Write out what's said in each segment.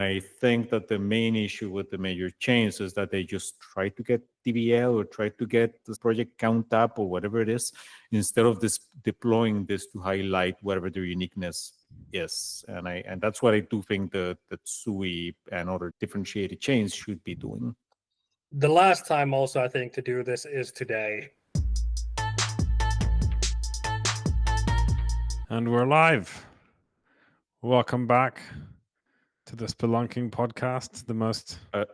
I think that the main issue with the major chains is that they just try to get TVL or try to get this project count up or whatever it is, instead of this deploying this to highlight whatever their uniqueness is. And that's what I do think that Sui and other differentiated chains should be doing. The last time also, I think, to do this is today. And we're live. Welcome back to the Spelunking podcast, the most... At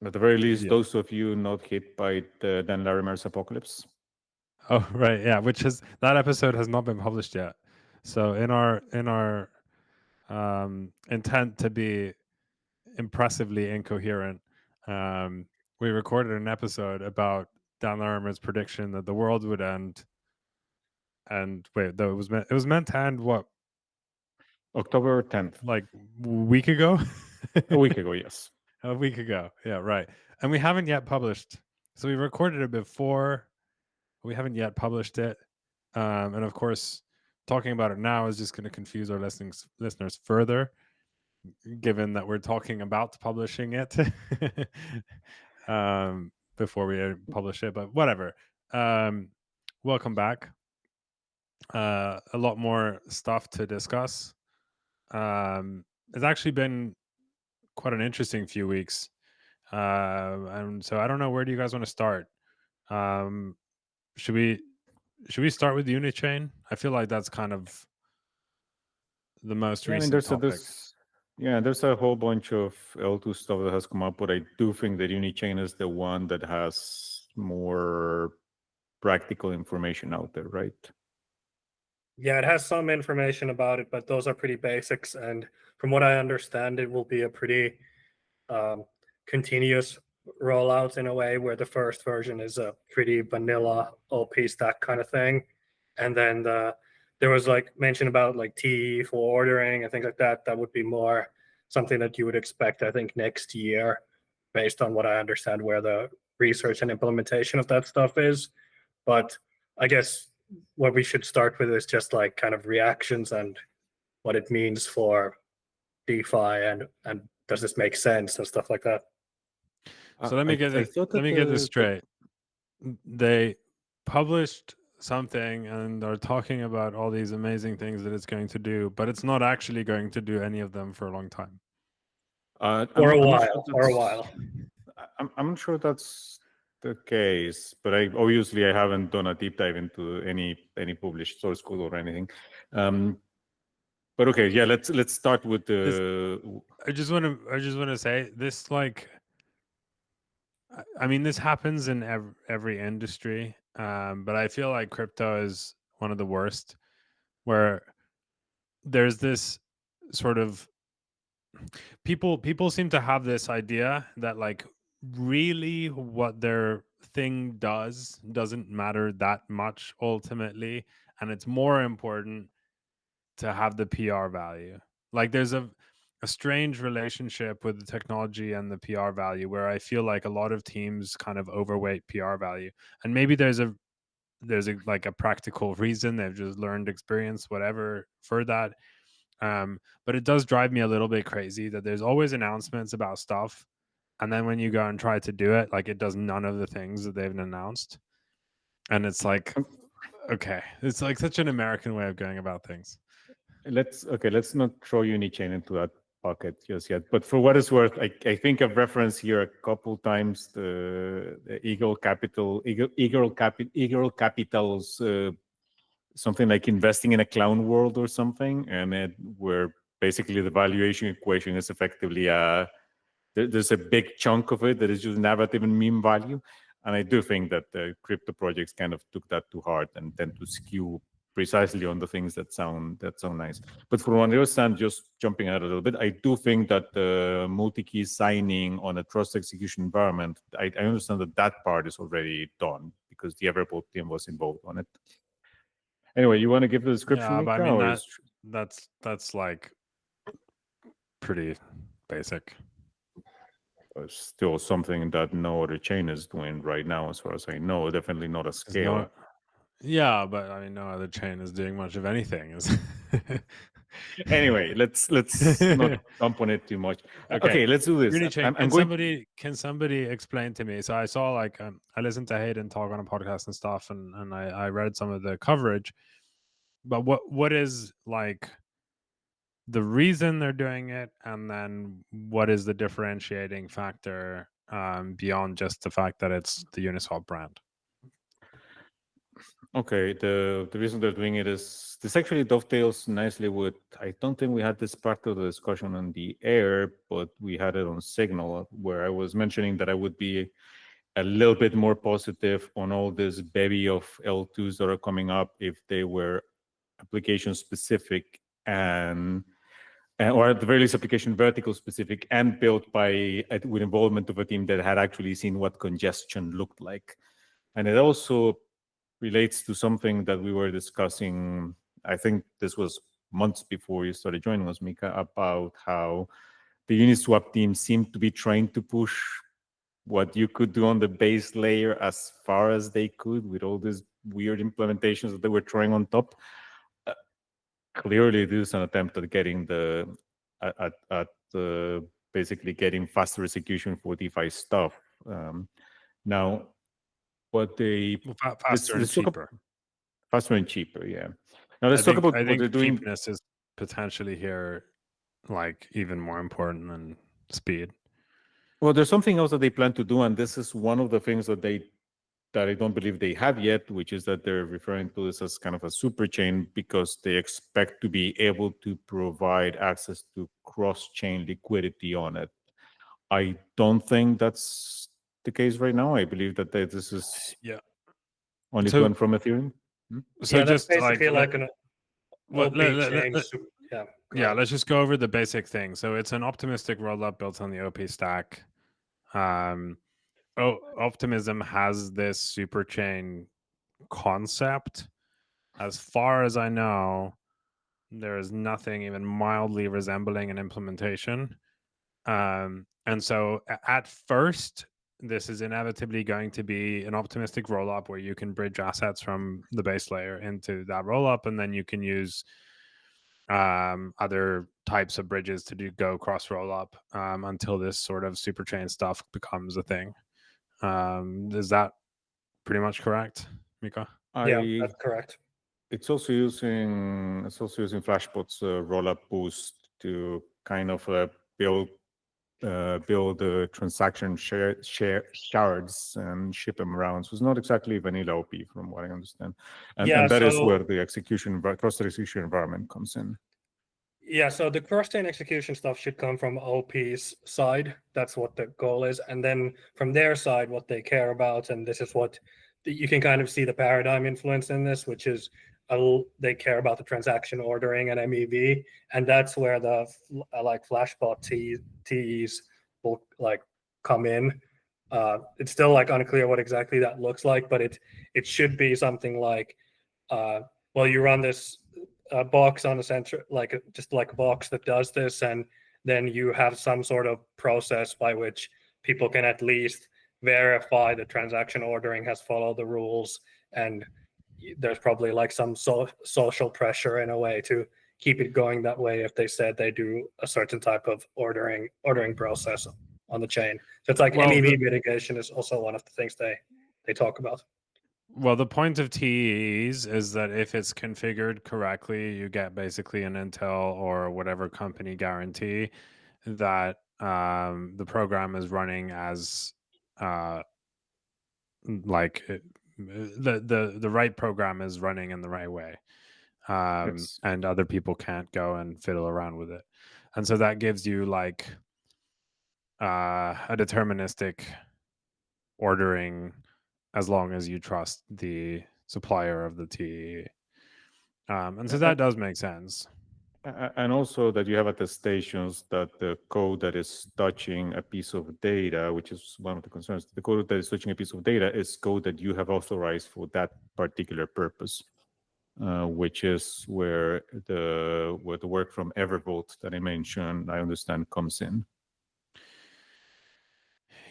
the very least, those of you not hit by the Dan Larimer's apocalypse. Oh, right, yeah, that episode has not been published yet. So in our intent to be impressively incoherent, we recorded an episode about Dan Larimer's prediction that the world would end. And wait, though it was meant to end what? October 10th. Like a week ago? A week ago, yes. A week ago. Yeah, right. And we haven't yet published. So we recorded it before. We haven't yet published it. And of course, talking about it now is just going to confuse our listeners further, given that we're talking about publishing it before we publish it. But whatever. Welcome back. A lot more stuff to discuss. It's actually been quite an interesting few weeks. And so I don't know, where do you guys want to start? Should we start with Unichain? I feel like that's kind of the most recent topic. There's a whole bunch of L2 stuff that has come up, but I do think that Unichain is the one that has more practical information out there, right? Yeah, it has some information about it, but those are pretty basics. And from what I understand, it will be a pretty continuous rollout in a way, where the first version is a pretty vanilla OP stack kind of thing. And then there was like mention about like TE for ordering and things like that. That would be more something that you would expect, I think, next year, based on what I understand where the research and implementation of that stuff is. But I guess what we should start with is just like kind of reactions and what it means for DeFi and does this make sense and stuff like that. So let me get this straight. They published something and are talking about all these amazing things that it's going to do, but it's not actually going to do any of them for a long time. Or a while. I'm not sure that's the case, but I haven't done a deep dive into any published source code or anything. But okay, yeah, let's start with the. I just want to say this, like, I mean, this happens in every industry, but I feel like crypto is one of the worst, where there's this sort of people seem to have this idea that like really what their thing doesn't matter that much ultimately, and it's more important to have the PR value. Like there's a strange relationship with the technology and the PR value, where I feel like a lot of teams kind of overweight PR value, and maybe there's a like a practical reason. They've just learned experience, whatever, for that. But it does drive me a little bit crazy that there's always announcements about stuff, and then when you go and try to do it, like it does none of the things that they've announced. And it's like, okay, it's like such an American way of going about things. Let's not throw Unichain into that bucket just yet. But for what it's worth, I think I've referenced here a couple times the Eagle Capital's something like investing in a clown world or something, and where basically the valuation equation is effectively there's a big chunk of it that is just narrative and meme value. And I do think that the crypto projects kind of took that too hard and tend to skew precisely on the things that sound nice. But from one other stand, just jumping out a little bit, I do think that the multi-key signing on a trust execution environment, I understand that part is already done because the Everbolt team was involved on it. Anyway, you want to give the description? Yeah, but I mean that's like pretty basic. Still something that no other chain is doing right now, as far as I know. Definitely not a scale. Yeah, but I mean, no other chain is doing much of anything. Anyway, let's not jump on it too much. Okay, let's do this. Unichain, I'm going. can somebody explain to me? So I saw like I listened to Hayden talk on a podcast and stuff, and I read some of the coverage. But what is like the reason they're doing it, and then what is the differentiating factor beyond just the fact that it's the Uniswap brand? Okay, the reason they're doing it is this actually dovetails nicely with, I don't think we had this part of the discussion on the air, but we had it on Signal, where I was mentioning that I would be a little bit more positive on all this bevy of L2s that are coming up if they were application specific or at the very least application vertical specific and built by with involvement of a team that had actually seen what congestion looked like. And it also relates to something that we were discussing, I think this was months before you started joining us, Mika, about how the Uniswap team seemed to be trying to push what you could do on the base layer as far as they could with all these weird implementations that they were throwing on top. Clearly, this is an attempt at getting basically getting faster execution for DeFi stuff. Now, what they Faster and cheaper. Faster and cheaper, yeah. Now let's talk about what they're doing. Cheapness is potentially here, like even more important than speed. Well, there's something else that they plan to do, and this is one of the things that I don't believe they have yet, which is that they're referring to this as kind of a super chain because they expect to be able to provide access to cross-chain liquidity on it. I don't think that's the case right now. I believe that this is only going from Ethereum. So yeah, just that's basically like an what, yeah. Let's just go over the basic thing. So it's an optimistic rollup built on the OP stack. Optimism has this super chain concept. As far as I know, there is nothing even mildly resembling an implementation. And so at first, this is inevitably going to be an optimistic rollup where you can bridge assets from the base layer into that rollup, and then you can use other types of bridges to go cross rollup until this sort of super chain stuff becomes a thing. Is that pretty much correct, Mika? Yeah, that's correct. It's also using Flashbot's rollup boost to kind of build transaction shards and ship them around. So it's not exactly vanilla OP from what I understand. And that is where the trusted execution environment comes in. Yeah, so the cross-chain execution stuff should come from OP's side. That's what the goal is. And then from their side, what they care about, and this is what you can kind of see the paradigm influence in this, which is they care about the transaction ordering and MEV. And that's where the like Flashbot TEs will like come in. It's still like unclear what exactly that looks like, but it should be something like, well, you run this box on the center, just like a box that does this, and then you have some sort of process by which people can at least verify the transaction ordering has followed the rules, and there's probably like some social pressure in a way to keep it going that way if they said they do a certain type of ordering process on the chain. So it's like MEV mitigation is also one of the things they talk about. Well, the point of TEs is that if it's configured correctly, you get basically an Intel or whatever company guarantee that the program is running as the right program is running in the right way, and other people can't go and fiddle around with it, and so that gives you like a deterministic ordering as long as you trust the supplier of the TE. And so that does make sense. And also that you have attestations that the code that is touching a piece of data, which is one of the concerns, the code that is touching a piece of data is code that you have authorized for that particular purpose, which is where the work from Evervolt that I mentioned, I understand, comes in.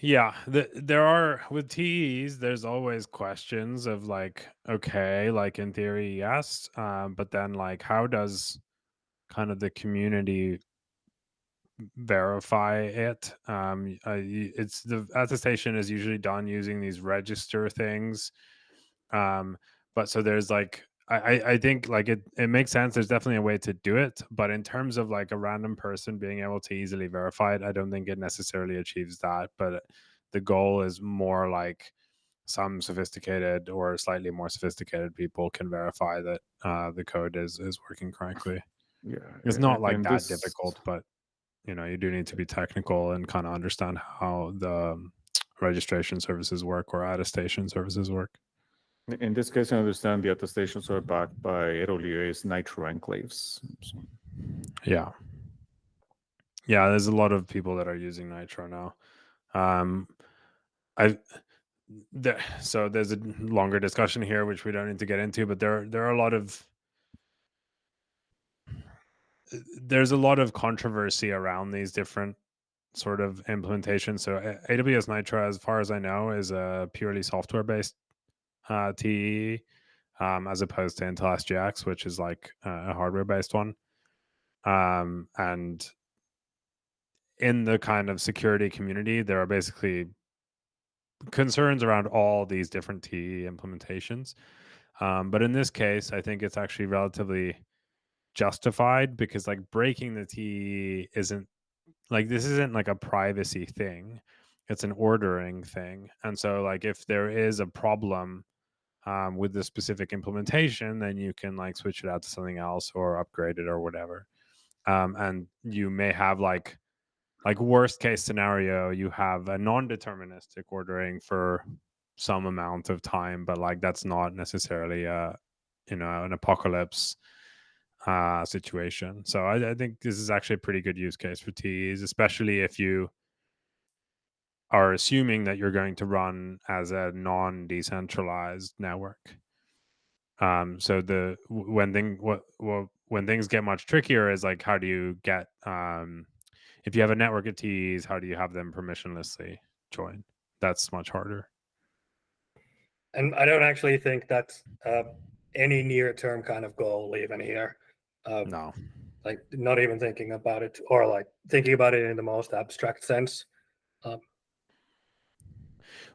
Yeah, there are with TEs, there's always questions of like, okay, like in theory, yes, but then like how does kind of the community verify it. It's the attestation is usually done using these register things. But so there's like I think like it makes sense. There's definitely a way to do it, but in terms of like a random person being able to easily verify it, I don't think it necessarily achieves that. But the goal is more like some sophisticated or slightly more sophisticated people can verify that the code is working correctly. Yeah, It's not like and that this, difficult, but you do need to be technical and kind of understand how the registration services work or attestation services work. in this case, I understand the attestations are backed by AWS Nitro enclaves. So, Yeah, there's a lot of people that are using Nitro now. So there's a longer discussion here which we don't need to get into, but there are a lot of there's a lot of controversy around these different sort of implementations. So AWS Nitro, as far as I know, is a purely software based TE, as opposed to Intel SGX, which is like a hardware based one. And in the kind of security community, there are basically concerns around all these different TE implementations. But in this case, I think it's actually relatively justified, because like breaking the TE isn't like, this isn't like a privacy thing. It's an ordering thing. And so like if there is a problem with the specific implementation, then you can like switch it out to something else or upgrade it or whatever. And you may have like worst case scenario, you have a non-deterministic ordering for some amount of time, but like that's not necessarily an apocalypse situation. So I think this is actually a pretty good use case for TEs, especially if you are assuming that you're going to run as a non-decentralized network. So when things get much trickier is like, how do you get if you have a network of TEs, how do you have them permissionlessly join? That's much harder. And I don't actually think that's any near-term kind of goal even here. No. Like not even thinking about it, or like thinking about it in the most abstract sense.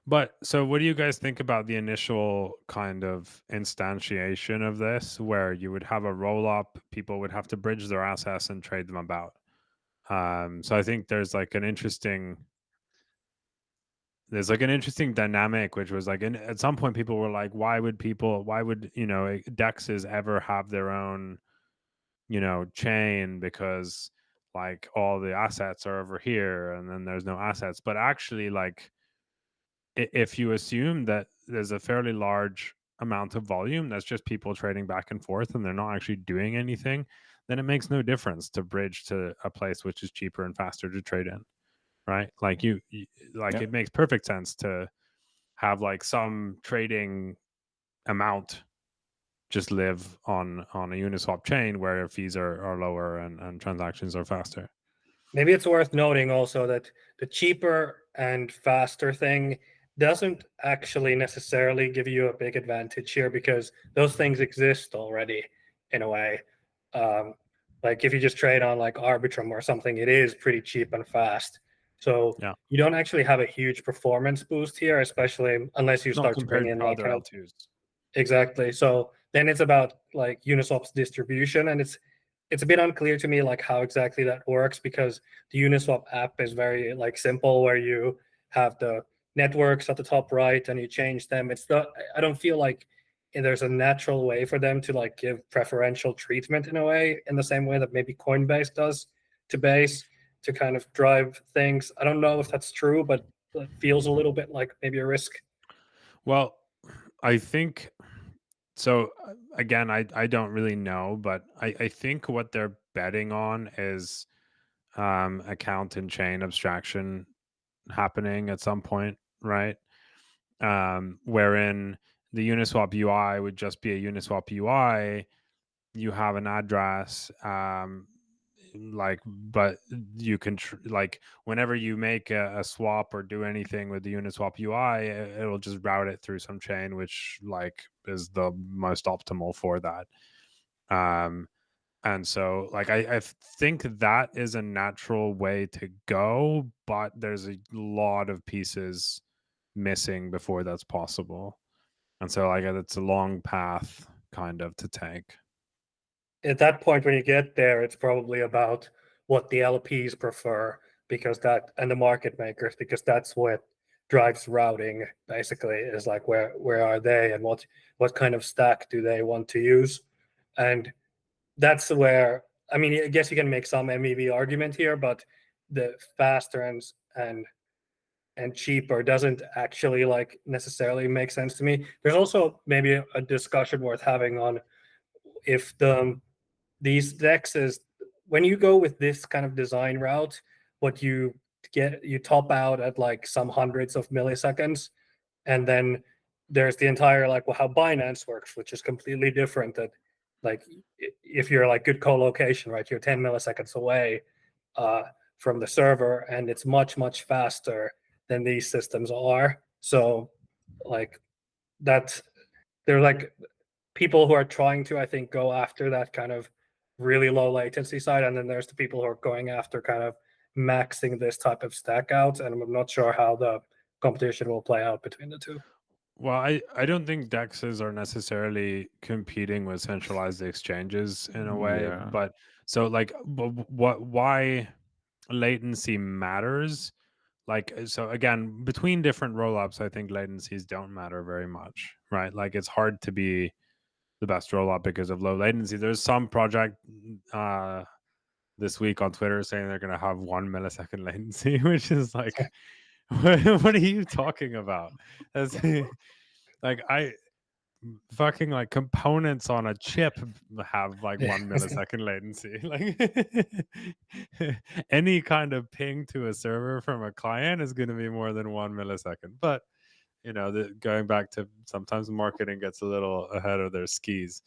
But so what do you guys think about the initial kind of instantiation of this, where you would have a roll up, people would have to bridge their assets and trade them about? So I think there's like an interesting dynamic, which was like, at some point people were like, why would DEXs ever have their own, chain, because like all the assets are over here and then there's no assets. But actually, like, if you assume that there's a fairly large amount of volume that's just people trading back and forth and they're not actually doing anything, then it makes no difference to bridge to a place which is cheaper and faster to trade in, right? Like it makes perfect sense to have like some trading amount just live on a Uniswap chain where fees are lower and transactions are faster. Maybe it's worth noting also that the cheaper and faster thing doesn't actually necessarily give you a big advantage here, because those things exist already in a way. Like if you just trade on like Arbitrum or something, it is pretty cheap and fast. So you don't actually have a huge performance boost here, especially unless you start to bring in like other L2s. Exactly. So then it's about like Uniswap's distribution, and it's a bit unclear to me like how exactly that works, because the Uniswap app is very like simple, where you have the networks at the top right and you change them. I don't feel like there's a natural way for them to like give preferential treatment in a way, in the same way that maybe Coinbase does to Base, to kind of drive things. I don't know if that's true, but it feels a little bit like maybe a risk. Well, I think so. Again, I don't really know, but I think what they're betting on is account and chain abstraction happening at some point, right? Wherein the Uniswap UI would just be a Uniswap UI. You have an address, but you can like whenever you make a swap or do anything with the Uniswap UI, it'll just route it through some chain which like is the most optimal for that. And so like I think that is a natural way to go, but there's a lot of pieces missing before that's possible. And so like it's a long path kind of to take. At that point, when you get there, it's probably about what the LPs prefer, because that, and the market makers, because that's what drives routing basically, is like where are they, and what kind of stack do they want to use. And that's where, I mean, I guess you can make some MEV argument here, but the faster and cheaper doesn't actually like necessarily make sense to me. There's also maybe a discussion worth having on if these decks is, when you go with this kind of design route, what you get, you top out at like some hundreds of milliseconds, and then there's the entire like, well, how Binance works, which is completely different. That like if you're like good co-location, right, you're 10 milliseconds away from the server, and it's much faster than these systems are. So like that, they're like people who are trying to, I think, go after that kind of really low latency side, and then there's the people who are going after kind of maxing this type of stack out, and I'm not sure how the competition will play out between the two. Well, I don't think DEXs are necessarily competing with centralized exchanges in a way, Yeah. but so like why latency matters, like so again, between different rollups I think latencies don't matter very much, right? Like it's hard to be the best rollup because of low latency. There's some project this week on Twitter saying they're going to have 1 millisecond latency, which is like what are you talking about? That's like I fucking like components on a chip have like 1 millisecond latency. Like any kind of ping to a server from a client is going to be more than 1 millisecond. But you know, going back to sometimes marketing gets a little ahead of their skis.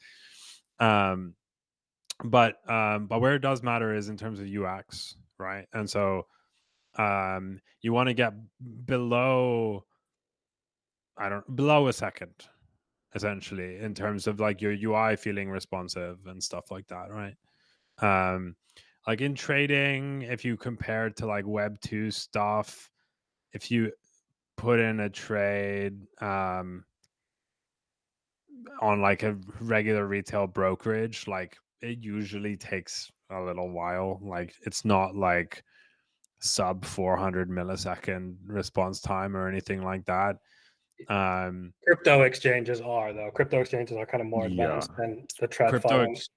But where it does matter is in terms of UX, right? And so you want to get below below a second essentially in terms of like your UI feeling responsive and stuff like that, right? Like in trading, if you compare to like Web 2 stuff, if you put in a trade on like a regular retail brokerage, like it usually takes a little while. Like it's not like sub 400 millisecond response time or anything like that. Crypto exchanges are, though. Crypto exchanges are kind of more Yeah. advanced than the trad Crypto farms.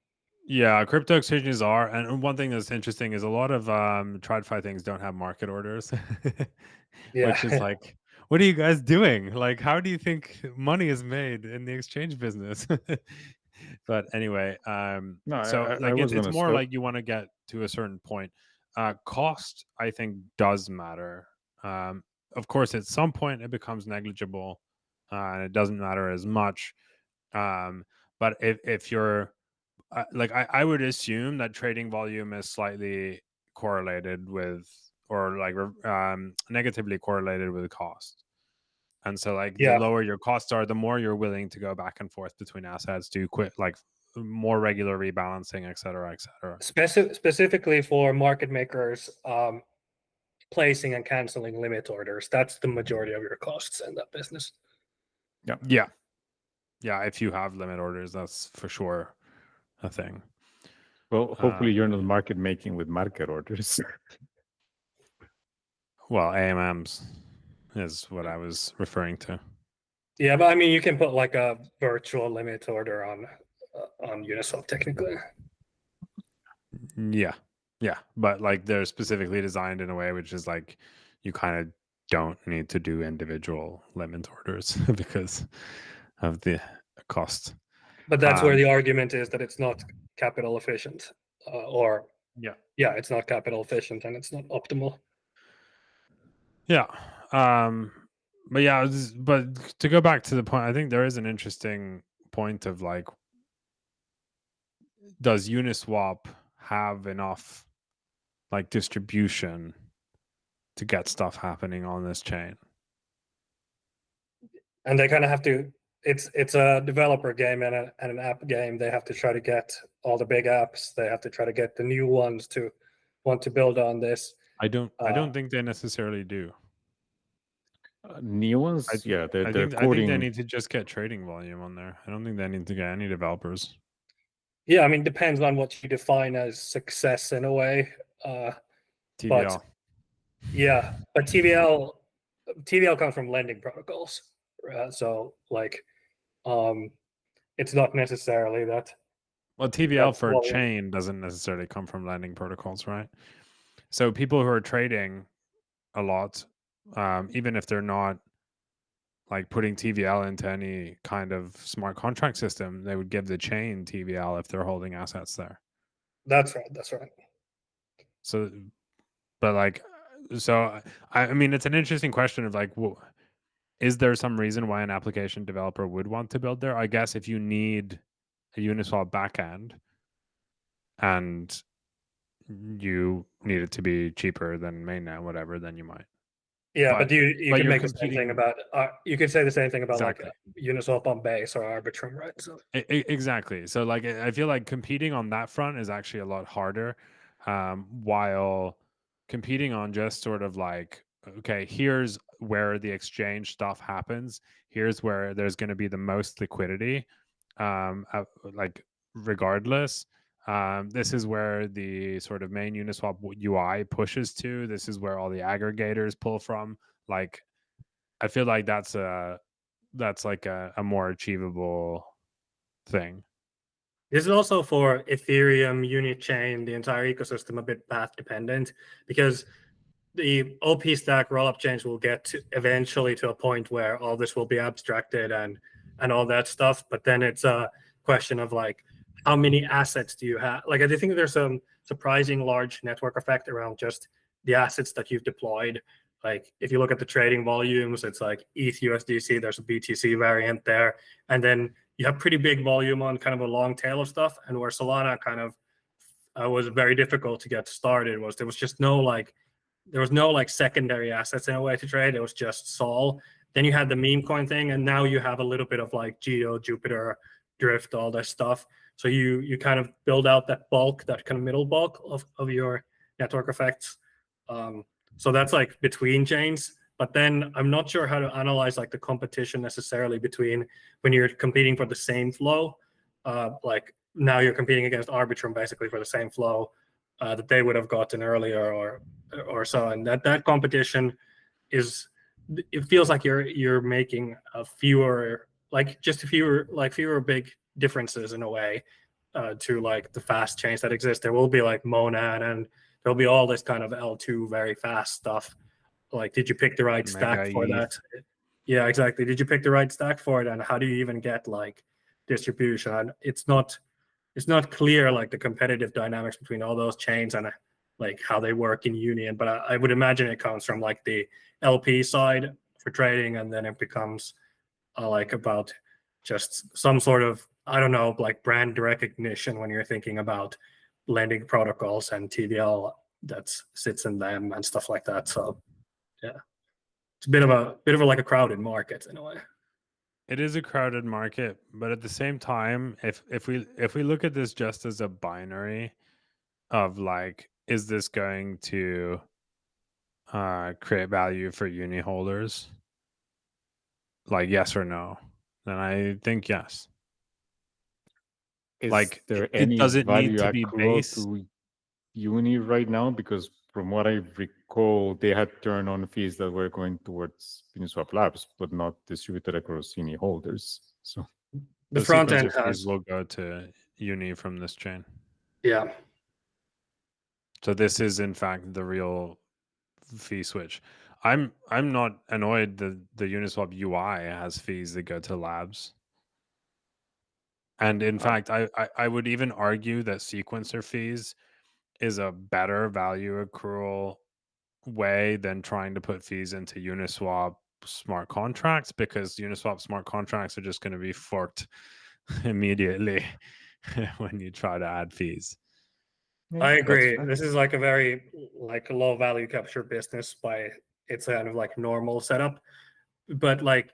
Yeah, crypto exchanges are, and one thing that's interesting is a lot of TradFi things don't have market orders, which is Yeah. like, what are you guys doing? Like, how do you think money is made in the exchange business? But anyway, No, so I like was it's gonna more say, like you want to get to a certain point. Cost, I think, does matter. Of course, at some point it becomes negligible, and it doesn't matter as much. But if you're like I would assume that trading volume is slightly correlated with, or like negatively correlated with cost. And so like the Yeah. lower your costs are, the more you're willing to go back and forth between assets, do quit like more regular rebalancing, et cetera, et cetera. Specifically for market makers, placing and canceling limit orders, that's the majority of your costs in that business. Yeah. Yeah. If you have limit orders, that's for sure a thing. well, hopefully you're not market making with market orders. Well, AMMs is what I was referring to. Yeah, but I mean, you can put like a virtual limit order on Uniswap technically. Yeah. Yeah. But like they're specifically designed in a way which is like you kind of don't need to do individual limit orders because of the cost. But that's where the argument is that it's not capital efficient, or Yeah. it's not capital efficient and it's not optimal. Yeah. But yeah, but to go back to the point, I think there is an interesting point of like, does Uniswap have enough like distribution to get stuff happening on this chain? And they kind of have to it's a developer game and an app game. They have to try to get all the big apps. They have to try to get the new ones to want to build on this. I don't think they necessarily do. New ones, yeah, they're I think they coding. need to just get trading volume on there. I don't think they need to get any developers. Yeah, I mean, depends on what you define as success in a way. TVL. Yeah, but TVL comes from lending protocols, so like, it's not necessarily that. Well, TVL That's for a what- chain doesn't necessarily come from lending protocols, right? So people who are trading a lot, even if they're not like putting TVL into any kind of smart contract system, they would give the chain TVL if they're holding assets there. That's right. That's right. So, but like, so I mean, it's an interesting question of like, is there some reason why an application developer would want to build there? I guess if you need a Uniswap backend and you need it to be cheaper than mainnet, whatever, then you might. Yeah, but you but can you're make the same thing about you could say the same thing about Exactly. like Uniswap on base or Arbitrum, right? So Exactly. So like I feel like competing on that front is actually a lot harder, while competing on just sort of like, okay, here's where the exchange stuff happens. Here's where there's going to be the most liquidity, like regardless. This is where the sort of main Uniswap UI pushes to. This is where all the aggregators pull from. Like, I feel like that's like a more achievable thing. this is also for Ethereum, Unichain, the entire ecosystem a bit path dependent, because the OP stack rollup change will get eventually to a point where all this will be abstracted and all that stuff. But then it's a question of like, how many assets do you have? Like, I think there's some surprising large network effect around just the assets that you've deployed. Like, if you look at the trading volumes, it's like ETH USDC, there's a BTC variant there. And then you have pretty big volume on kind of a long tail of stuff. And where Solana kind of was very difficult to get started was there was just no like, there was no like secondary assets in a way to trade. It was just Sol. Then you had the meme coin thing, and now you have a little bit of like Geo, Jupiter, Drift, all this stuff. So you kind of build out that bulk, that kind of middle bulk of your network effects. So that's like between chains. But then I'm not sure how to analyze like the competition necessarily between when you're competing for the same flow. Like now you're competing against Arbitrum basically for the same flow that they would have gotten earlier or so, and that competition is, it feels like you're making fewer big differences in a way to like the fast chains that exist. There will be like Monad, and there'll be all this kind of L2 very fast stuff. Like, did you pick the right stack for that? Yeah, exactly. Did you pick the right stack for it? And how do you even get like distribution? And it's not clear like the competitive dynamics between all those chains and like how they work in union. But I would imagine it comes from like the LP side for trading, and then it becomes like about just some sort of, I don't know, like brand recognition when you're thinking about lending protocols and TVL that sits in them and stuff like that. So yeah, it's a bit of a like a crowded market in a way. It is a crowded market, but at the same time, if we look at this just as a binary of like, is this going to create value for uni holders? Like yes or no? Then I think yes. Is like there it any doesn't need value to be accrual base. to Uni right now? Because from what I recall, they had turned on fees that were going towards Uniswap Labs, but not distributed across Uni holders. So The front sequencer end fees has, will go to Uni from this chain. yeah. So this is in fact the real fee switch. I'm not annoyed that the Uniswap UI has fees that go to labs. And in fact, I would even argue that sequencer fees is a better value accrual way than trying to put fees into Uniswap smart contracts, because Uniswap smart contracts are just going to be forked immediately when you try to add fees. yeah, I that's agree. fair. This is like a very like a low value capture business by its kind of like normal setup. But like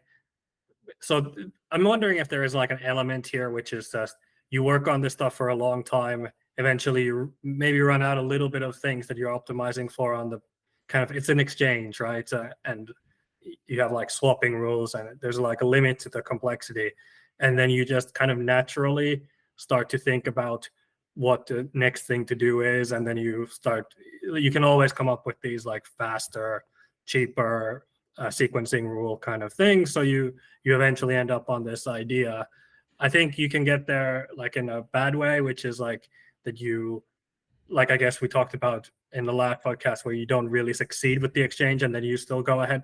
So I'm wondering if there is like an element here, which is just you work on this stuff for a long time. Eventually, you maybe run out a little bit of things that you're optimizing for on the kind of, it's an exchange, right? And you have like swapping rules, and there's like a limit to the complexity. And then you just kind of naturally start to think about what the next thing to do is. And then you can always come up with these like faster, cheaper sequencing rule kind of things. So you eventually end up on this idea. I think you can get there like in a bad way, which is like that you, like I guess we talked about in the last podcast, where you don't really succeed with the exchange and then you still go ahead,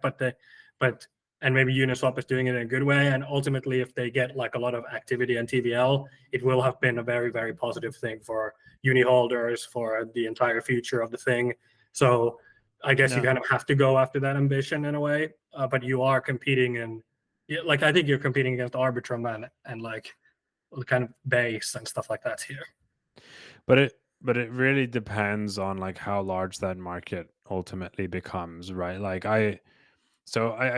and maybe Uniswap is doing it in a good way. And ultimately, if they get like a lot of activity and TVL, it will have been a very, very positive thing for uni holders, for the entire future of the thing. So I guess you kind of have to go after that ambition in a way, but you are competing in, like, I think you're competing against Arbitrum and like kind of base and stuff like that here. But it really depends on like how large that market ultimately becomes, right? Like I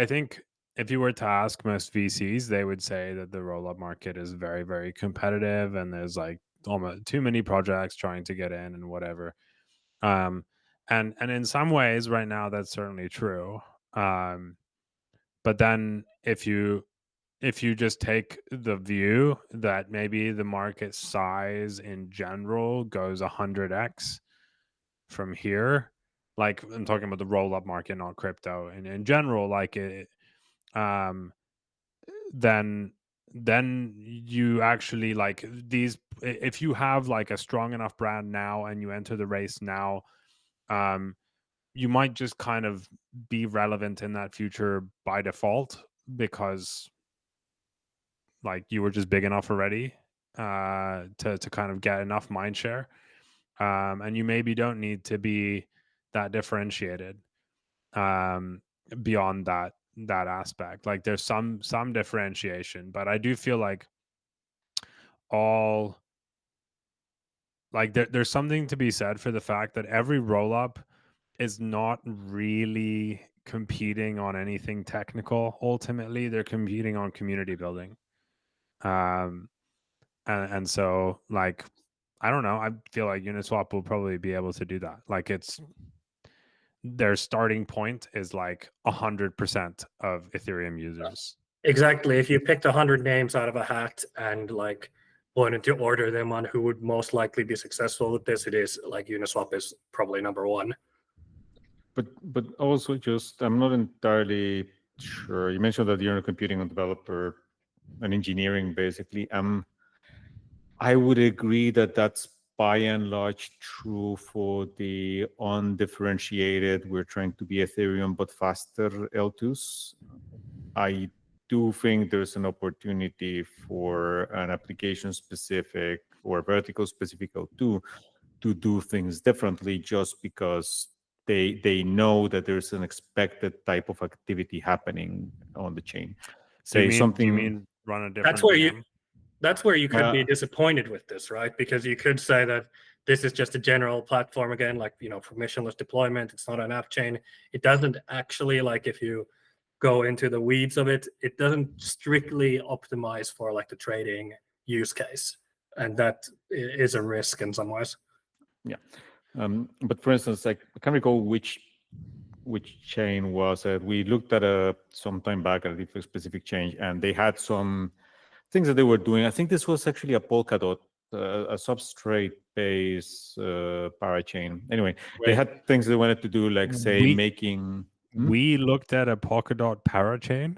think if you were to ask most VCs, they would say that the roll-up market is very, very competitive, and there's like almost too many projects trying to get in and whatever. And in some ways, right now, that's certainly true. But then if you just take the view that maybe the market size in general goes 100x from here, like I'm talking about the roll-up market, not crypto, and in general, like it, then you actually like these, if you have like a strong enough brand now and you enter the race now, you might just kind of be relevant in that future by default, because like you were just big enough already to kind of get enough mind share, and you maybe don't need to be that differentiated beyond that aspect. Like there's some differentiation, but I do feel like all like there's something to be said for the fact that every roll up is not really competing on anything technical. Ultimately, they're competing on community building. And so like I don't know, I feel like Uniswap will probably be able to do that. Like it's their starting point is like 100% of Ethereum users. Exactly. If you picked 100 names out of a hat and like wanted to order them on who would most likely be successful with this, it is like Uniswap is probably number one. But also just, I'm not entirely sure. You mentioned that you're a computing and developer and engineering, basically. I would agree that that's by and large true for the undifferentiated, we're trying to be Ethereum but faster L2s. I do think there's an opportunity for an application-specific or vertical-specific L2 to do things differently, just because they know that there's an expected type of activity happening on the chain. Do you mean run a different VM? That's where you could be disappointed with this, right? Because you could say that this is just a general platform again, like, you know, permissionless deployment. It's not an app chain. It doesn't actually, like, if you go into the weeds of it, it doesn't strictly optimize for like the trading use case, and that is a risk in some ways. Yeah, but for instance, like I can't recall which chain was it. We looked at some time back at a specific chain, and they had some things that they were doing. I think this was actually a Polkadot, a substrate-based parachain. Anyway, they had things they wanted to do, like say making. We looked at a Polkadot parachain.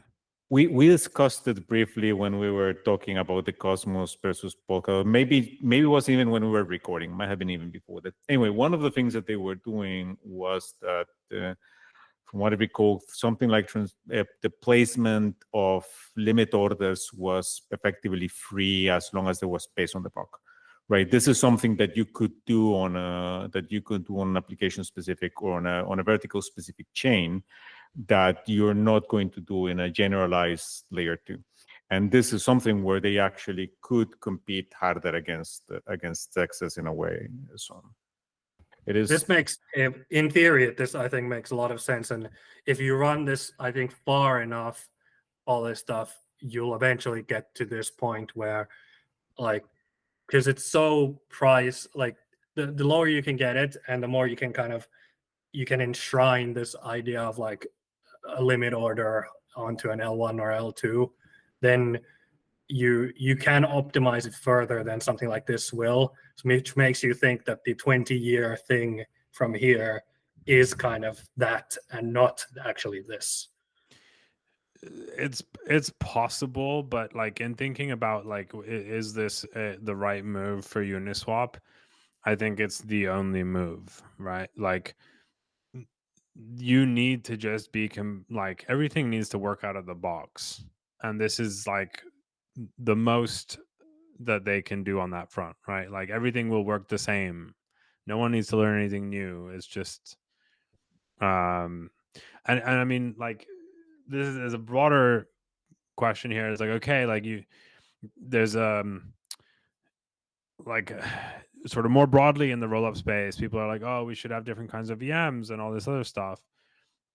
We discussed it briefly when we were talking about the Cosmos versus Polkadot. Maybe it wasn't even when we were recording. Might have been even before that. Anyway, one of the things that they were doing was that, from what I recall, something like the placement of limit orders was effectively free as long as there was space on the block. Right. This is something that you could do on an application specific or on a vertical specific chain that you're not going to do in a generalized layer 2. And this is something where they actually could compete harder against Texas in a way. So it is. This makes, in theory, this I think makes a lot of sense. And if you run this, I think, far enough, all this stuff, you'll eventually get to this point where, like, because it's so price, like the lower you can get it and the more you can you can enshrine this idea of like a limit order onto an L1 or L2, then you can optimize it further than something like this will, which makes you think that the 20-year thing from here is kind of that and not actually this. It's possible, but like in thinking about like is this the right move for Uniswap, I think it's the only move, right? Like you need to just be like everything needs to work out of the box, and this is like the most that they can do on that front, right? Like everything will work the same. No one needs to learn anything new. It's just and I mean, like this is a broader question here. It's like, okay, like there's like sort of more broadly in the roll-up space, people are like, oh, we should have different kinds of VMs and all this other stuff.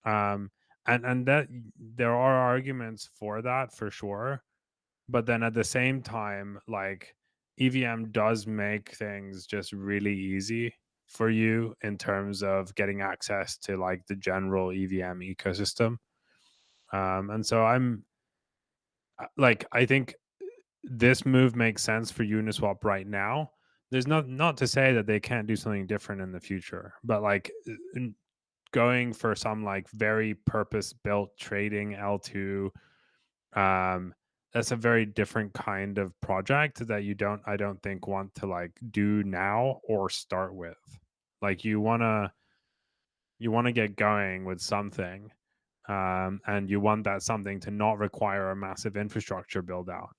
And that there are arguments for that for sure, but then at the same time, like EVM does make things just really easy for you in terms of getting access to like the general EVM ecosystem. And so I'm like, I think this move makes sense for Uniswap right now. There's not to say that they can't do something different in the future, but like going for some like very purpose-built trading L2, that's a very different kind of project that I don't think want to like do now or start with. Like you wanna get going with something, and you want that something to not require a massive infrastructure build out.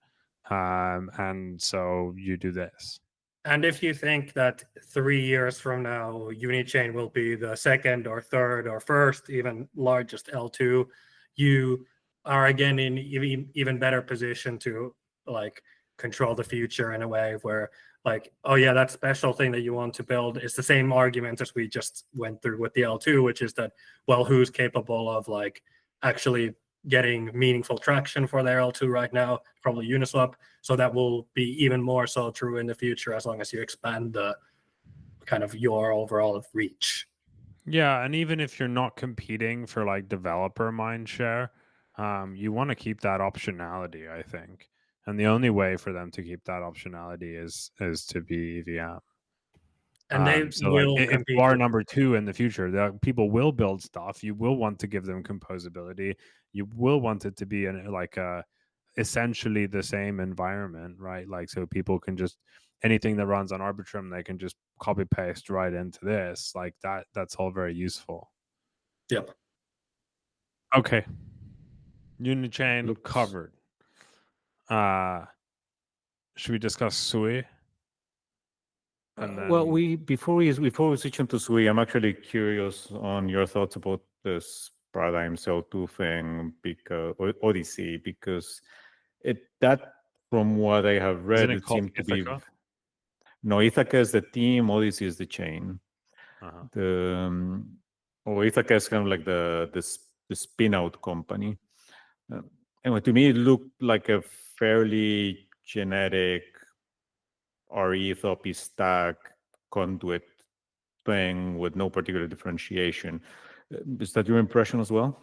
And so you do this. And if you think that 3 years from now, Unichain will be the second or third or first, even largest L2, you are again in even better position to like control the future in a way where like, oh yeah, that special thing that you want to build is the same argument as we just went through with the L2, which is that, well, who's capable of like actually getting meaningful traction for their L2 right now? Probably Uniswap. So that will be even more so true in the future as long as you expand the kind of your overall reach. Yeah, and even if you're not competing for like developer mind share, you want to keep that optionality, I think. And the only way for them to keep that optionality is to be EVM. And they So like will if compete. you are number two in the future, people will build stuff. You will want to give them composability. You will want it to be in like essentially the same environment, right? Like so people can just anything that runs on Arbitrum, they can just copy paste right into this. Like that's all very useful. Yep. Okay. Unichain Looks- covered. Should we discuss Sui? And then well, before we switch into Sui, I'm actually curious on your thoughts about this paradigm L2 thing, because Odyssey, because that from what I have read, isn't it it called seemed to be Ithaca? no, Ithaca is the team, Odyssey is the chain. Uh-huh. Ithaca is kind of like the spin out company. Anyway, to me, it looked like a fairly generic RE stack conduit thing with no particular differentiation. Is that your impression as well?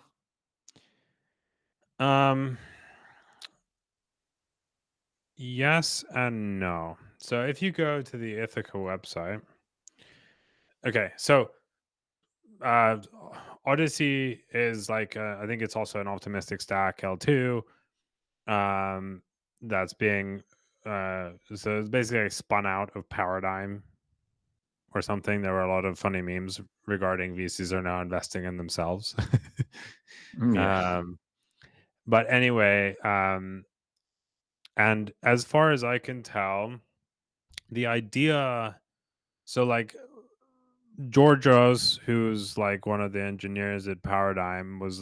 Yes and no. So if you go to the Ithaca website, okay, so Odyssey is like I think it's also an optimistic stack L2. That's being so it's basically like spun out of Paradigm or something. There were a lot of funny memes regarding VCs are now investing in themselves. Yeah. But anyway, and as far as I can tell, the idea, so like Georgios, who's like one of the engineers at Paradigm, was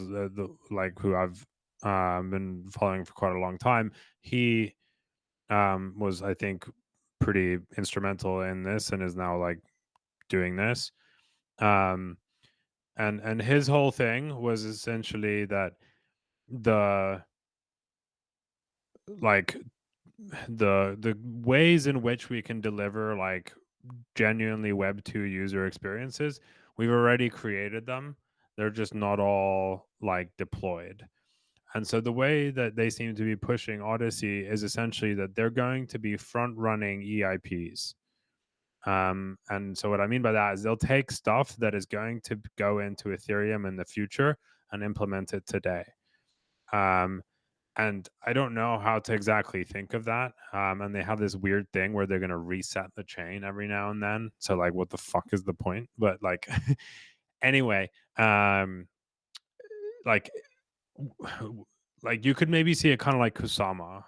like who I've been following for quite a long time. He was, I think, pretty instrumental in this and is now like doing this. And his whole thing was essentially that the like the ways in which we can deliver like genuinely Web 2 user experiences, we've already created them. They're just not all like deployed. And so the way that they seem to be pushing Odyssey is essentially that they're going to be front running EIPs. And so what I mean by that is they'll take stuff that is going to go into Ethereum in the future and implement it today. And I don't know how to exactly think of that. And they have this weird thing where they're going to reset the chain every now and then. So like, what the fuck is the point? But like, anyway, like, like you could maybe see it kind of like Kusama.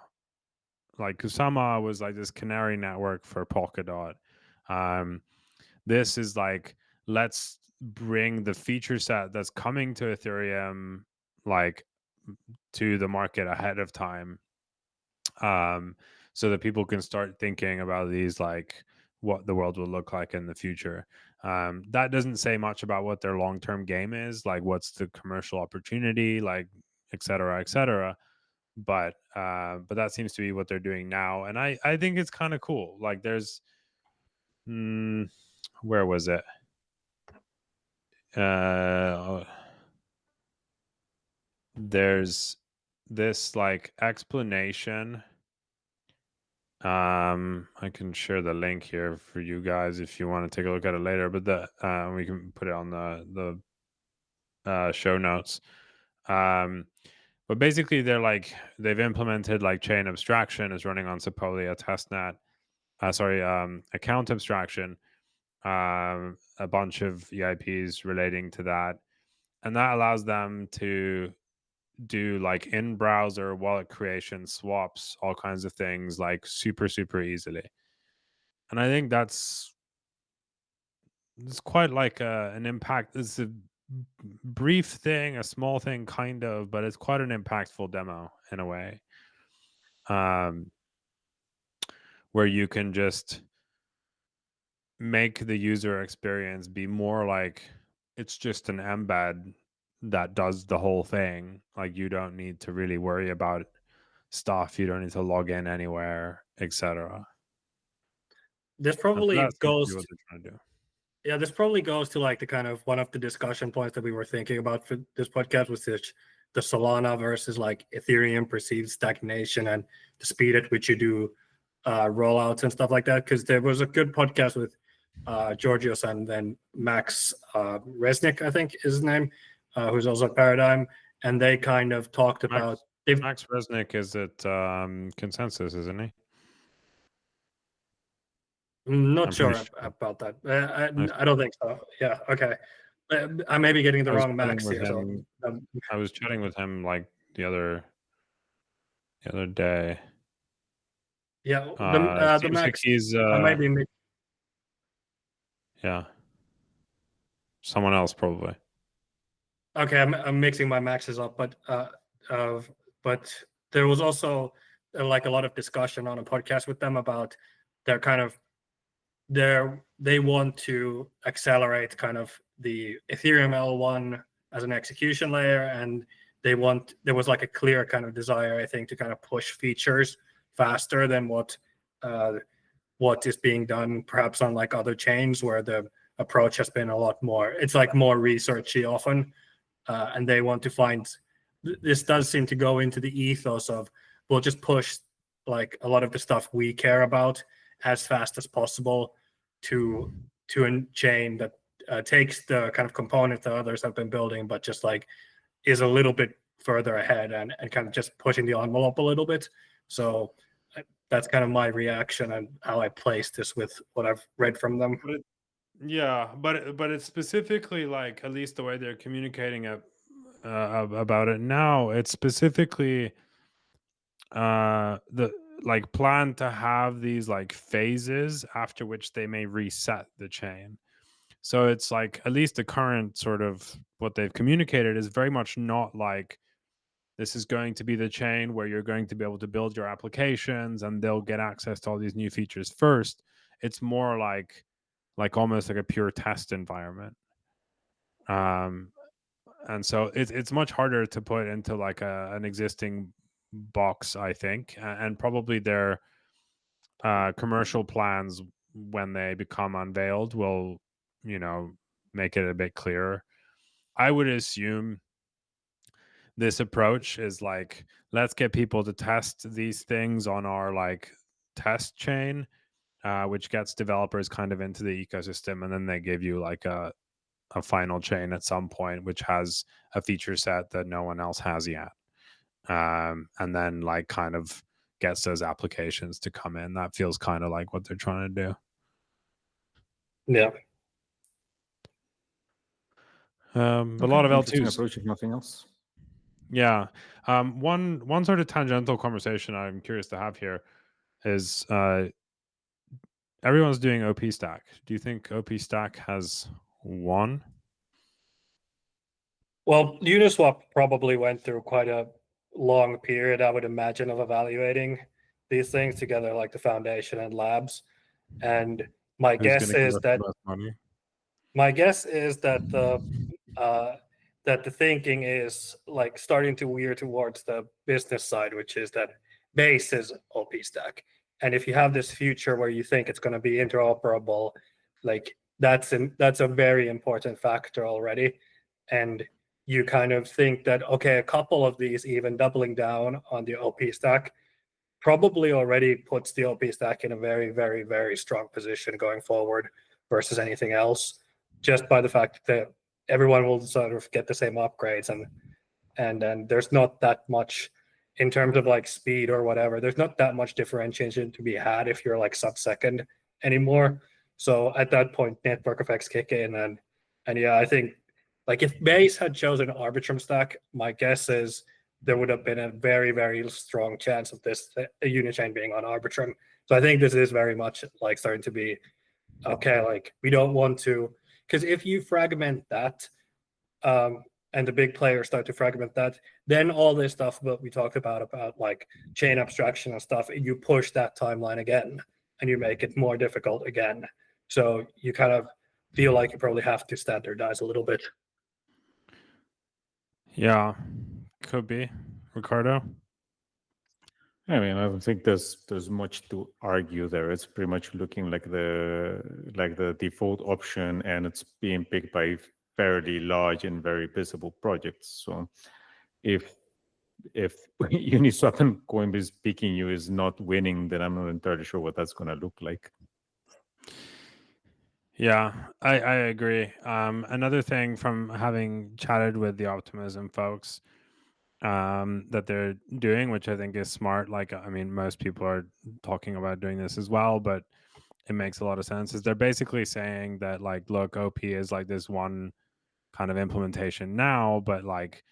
Like Kusama was like this canary network for Polkadot. This is like, let's bring the feature set that's coming to Ethereum like to the market ahead of time, so that people can start thinking about these, like what the world will look like in the future. That doesn't say much about what their long-term game is, like what's the commercial opportunity, like et cetera, but that seems to be what they're doing now, and I think it's kind of cool. Like there's where was it? There's this like explanation. I can share the link here for you guys if you want to take a look at it later, but we can put it on the show notes. But basically they've implemented like chain abstraction is running on Sepolia testnet. Account abstraction, a bunch of EIPs relating to that. And that allows them to do like in browser wallet creation, swaps, all kinds of things like super easily. And I think it's quite like an impact. It's a brief thing, a small thing kind of, but it's quite an impactful demo in a way, where you can just make the user experience be more like it's just an embed that does the whole thing. Like you don't need to really worry about stuff. You don't need to log in anywhere, etc. This So probably that seems to be goes what they're trying to do. Yeah, this probably goes to like the kind of one of the discussion points that we were thinking about for this podcast, was this, the Solana versus like Ethereum perceived stagnation and the speed at which you do rollouts and stuff like that. Because there was a good podcast with Georgios and then Max Resnick, I think is his name, who's also at Paradigm, and they kind of talked about. Max Resnick is at Consensus, isn't he? I'm not I'm sure pretty sure. about that. I don't think so. Yeah, okay. I may be getting the I was wrong chatting Max with here. So him. I was chatting with him like the other day. yeah, the Seems like Max. he's I might be yeah, someone else probably. okay. I'm mixing my Maxes up, but there was also like a lot of discussion on a podcast with them about their kind of they want to accelerate kind of the Ethereum L1 as an execution layer, and there was like a clear kind of desire, I think, to kind of push features faster than what is being done perhaps on like other chains where the approach has been a lot more, it's like more researchy often, and they want to find, this does seem to go into the ethos of, we'll just push like a lot of the stuff we care about as fast as possible to a chain that takes the kind of components that others have been building, but just like is a little bit further ahead and kind of just pushing the envelope a little bit. So that's kind of my reaction and how I place this with what I've read from them. But it's specifically like, at least the way they're communicating about it now, it's specifically the like plan to have these like phases after which they may reset the chain. So it's like, at least the current sort of what they've communicated is very much not like this is going to be the chain where you're going to be able to build your applications and they'll get access to all these new features first. It's more like almost like a pure test environment. And so it's much harder to put into like an existing box, I think, and probably their commercial plans when they become unveiled will, make it a bit clearer. I would assume this approach is like, let's get people to test these things on our like test chain, which gets developers kind of into the ecosystem, and then they give you like a final chain at some point which has a feature set that no one else has yet, and then like kind of gets those applications to come in. That feels kind of like what they're trying to do. Yeah. But a lot of Interesting L2s. approach, if nothing else. Yeah. One sort of tangential conversation I'm curious to have here is everyone's doing OP stack. Do you think OP stack has won? Well, Uniswap probably went through quite a long period, I would imagine, of evaluating these things together, like the foundation and labs. And my Who's guess gonna give is us that the most money? my guess is that the thinking is like starting to veer towards the business side, which is that base is OP stack. And if you have this future where you think it's going to be interoperable, like that's a very important factor already. And you kind of think that, okay, a couple of these even doubling down on the OP stack probably already puts the OP stack in a very, very, very strong position going forward versus anything else, just by the fact that everyone will sort of get the same upgrades, and then there's not that much in terms of like speed or whatever. There's not that much differentiation to be had if you're like sub-second anymore. So at that point, network effects kick in, and yeah, I think like if Base had chosen Arbitrum stack, my guess is there would have been a very, very strong chance of this Unichain being on Arbitrum. So I think this is very much like starting to be okay. Like we don't want to, because if you fragment that, and the big players start to fragment that, then all this stuff that we talked about like chain abstraction and stuff, you push that timeline again and you make it more difficult again. So you kind of feel like you probably have to standardize a little bit. Yeah, could be. Ricardo? I mean, I don't think there's much to argue there. It's pretty much looking like the default option, and it's being picked by fairly large and very visible projects. So if Uniswap and Coinbase picking you is not winning, then I'm not entirely sure what that's going to look like. Yeah, I agree. Another thing from having chatted with the Optimism folks, that they're doing, which I think is smart. Like, I mean, most people are talking about doing this as well, but it makes a lot of sense. Is they're basically saying that, like, look, OP is like this one kind of implementation now, but like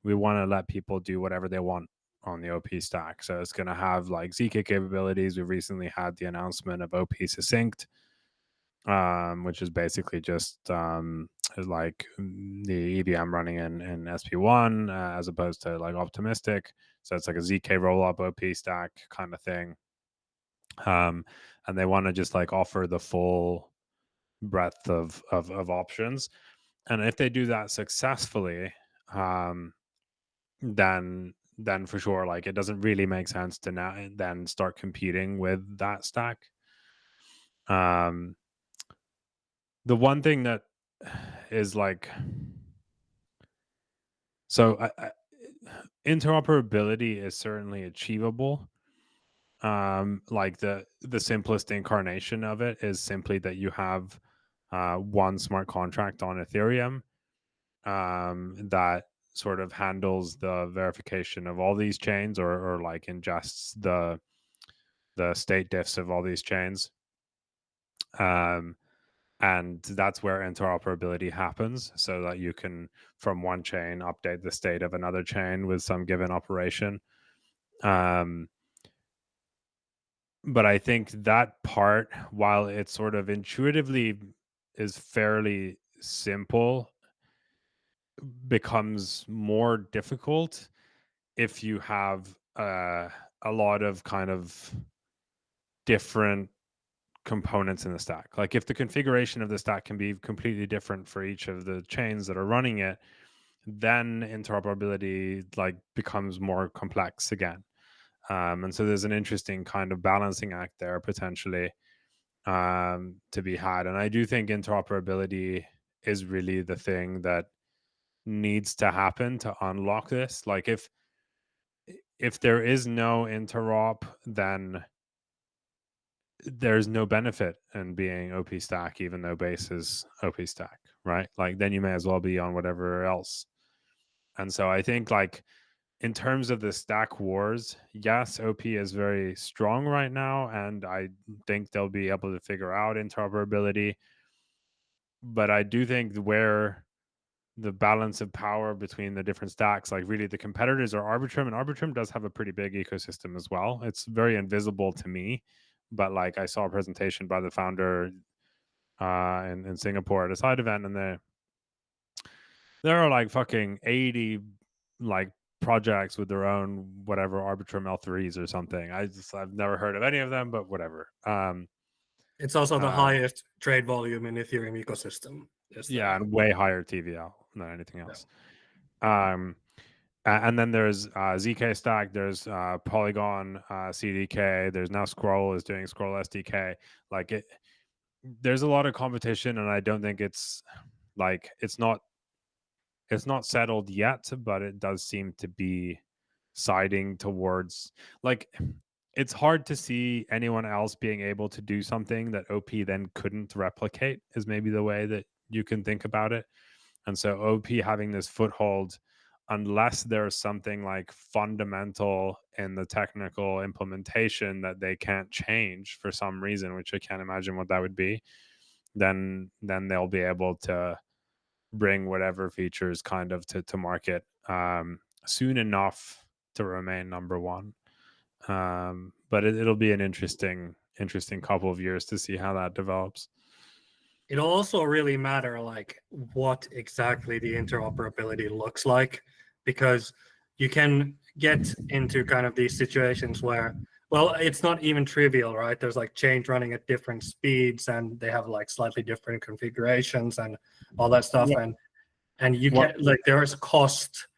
we want to let people do whatever they want on the OP stack. So it's going to have like ZK capabilities. We recently had the announcement of OP Succinct, which is basically just like the EVM running in SP1 as opposed to like Optimistic. So it's like a ZK rollup OP stack kind of thing. And they want to just like offer the full breadth of options. And if they do that successfully, then for sure, like it doesn't really make sense to now then start competing with that stack. The one thing that is like, so interoperability is certainly achievable. Like the simplest incarnation of it is simply that you have one smart contract on Ethereum that sort of handles the verification of all these chains, or like ingests the state diffs of all these chains. And that's where interoperability happens, so that you can, from one chain, update the state of another chain with some given operation. But I think that part, while it sort of intuitively is fairly simple, becomes more difficult if you have a lot of kind of different components in the stack. Like if the configuration of the stack can be completely different for each of the chains that are running it, then interoperability like becomes more complex again. And so there's an interesting kind of balancing act there potentially to be had. And I do think interoperability is really the thing that needs to happen to unlock this. Like if there is no interop, then there's no benefit in being OP stack, even though base is OP stack, right? Like then you may as well be on whatever else. And so I think like in terms of the stack wars, yes, OP is very strong right now, and I think they'll be able to figure out interoperability. But I do think where the balance of power between the different stacks, like really the competitors are Arbitrum, and Arbitrum does have a pretty big ecosystem as well. It's very invisible to me, but like I saw a presentation by the founder in Singapore at a side event, and there are like fucking 80 like projects with their own whatever Arbitrum L3s or something. I've never heard of any of them, but whatever. It's also the highest trade volume in Ethereum ecosystem. Yeah, and way higher TVL than anything else. And then there's ZK Stack, there's Polygon CDK, there's now Scroll is doing Scroll SDK. Like there's a lot of competition, and I don't think it's not settled yet, but it does seem to be siding towards like it's hard to see anyone else being able to do something that OP then couldn't replicate is maybe the way that you can think about it. And so OP having this foothold, unless there's something like fundamental in the technical implementation that they can't change for some reason, which I can't imagine what that would be, then they'll be able to bring whatever features kind of to market soon enough to remain number one. But it'll be an interesting couple of years to see how that develops. It'll also really matter like what exactly the interoperability looks like, because you can get into kind of these situations where, well, it's not even trivial, right? There's like chains running at different speeds, and they have like slightly different configurations and all that stuff. Yeah. And you can like there's cost.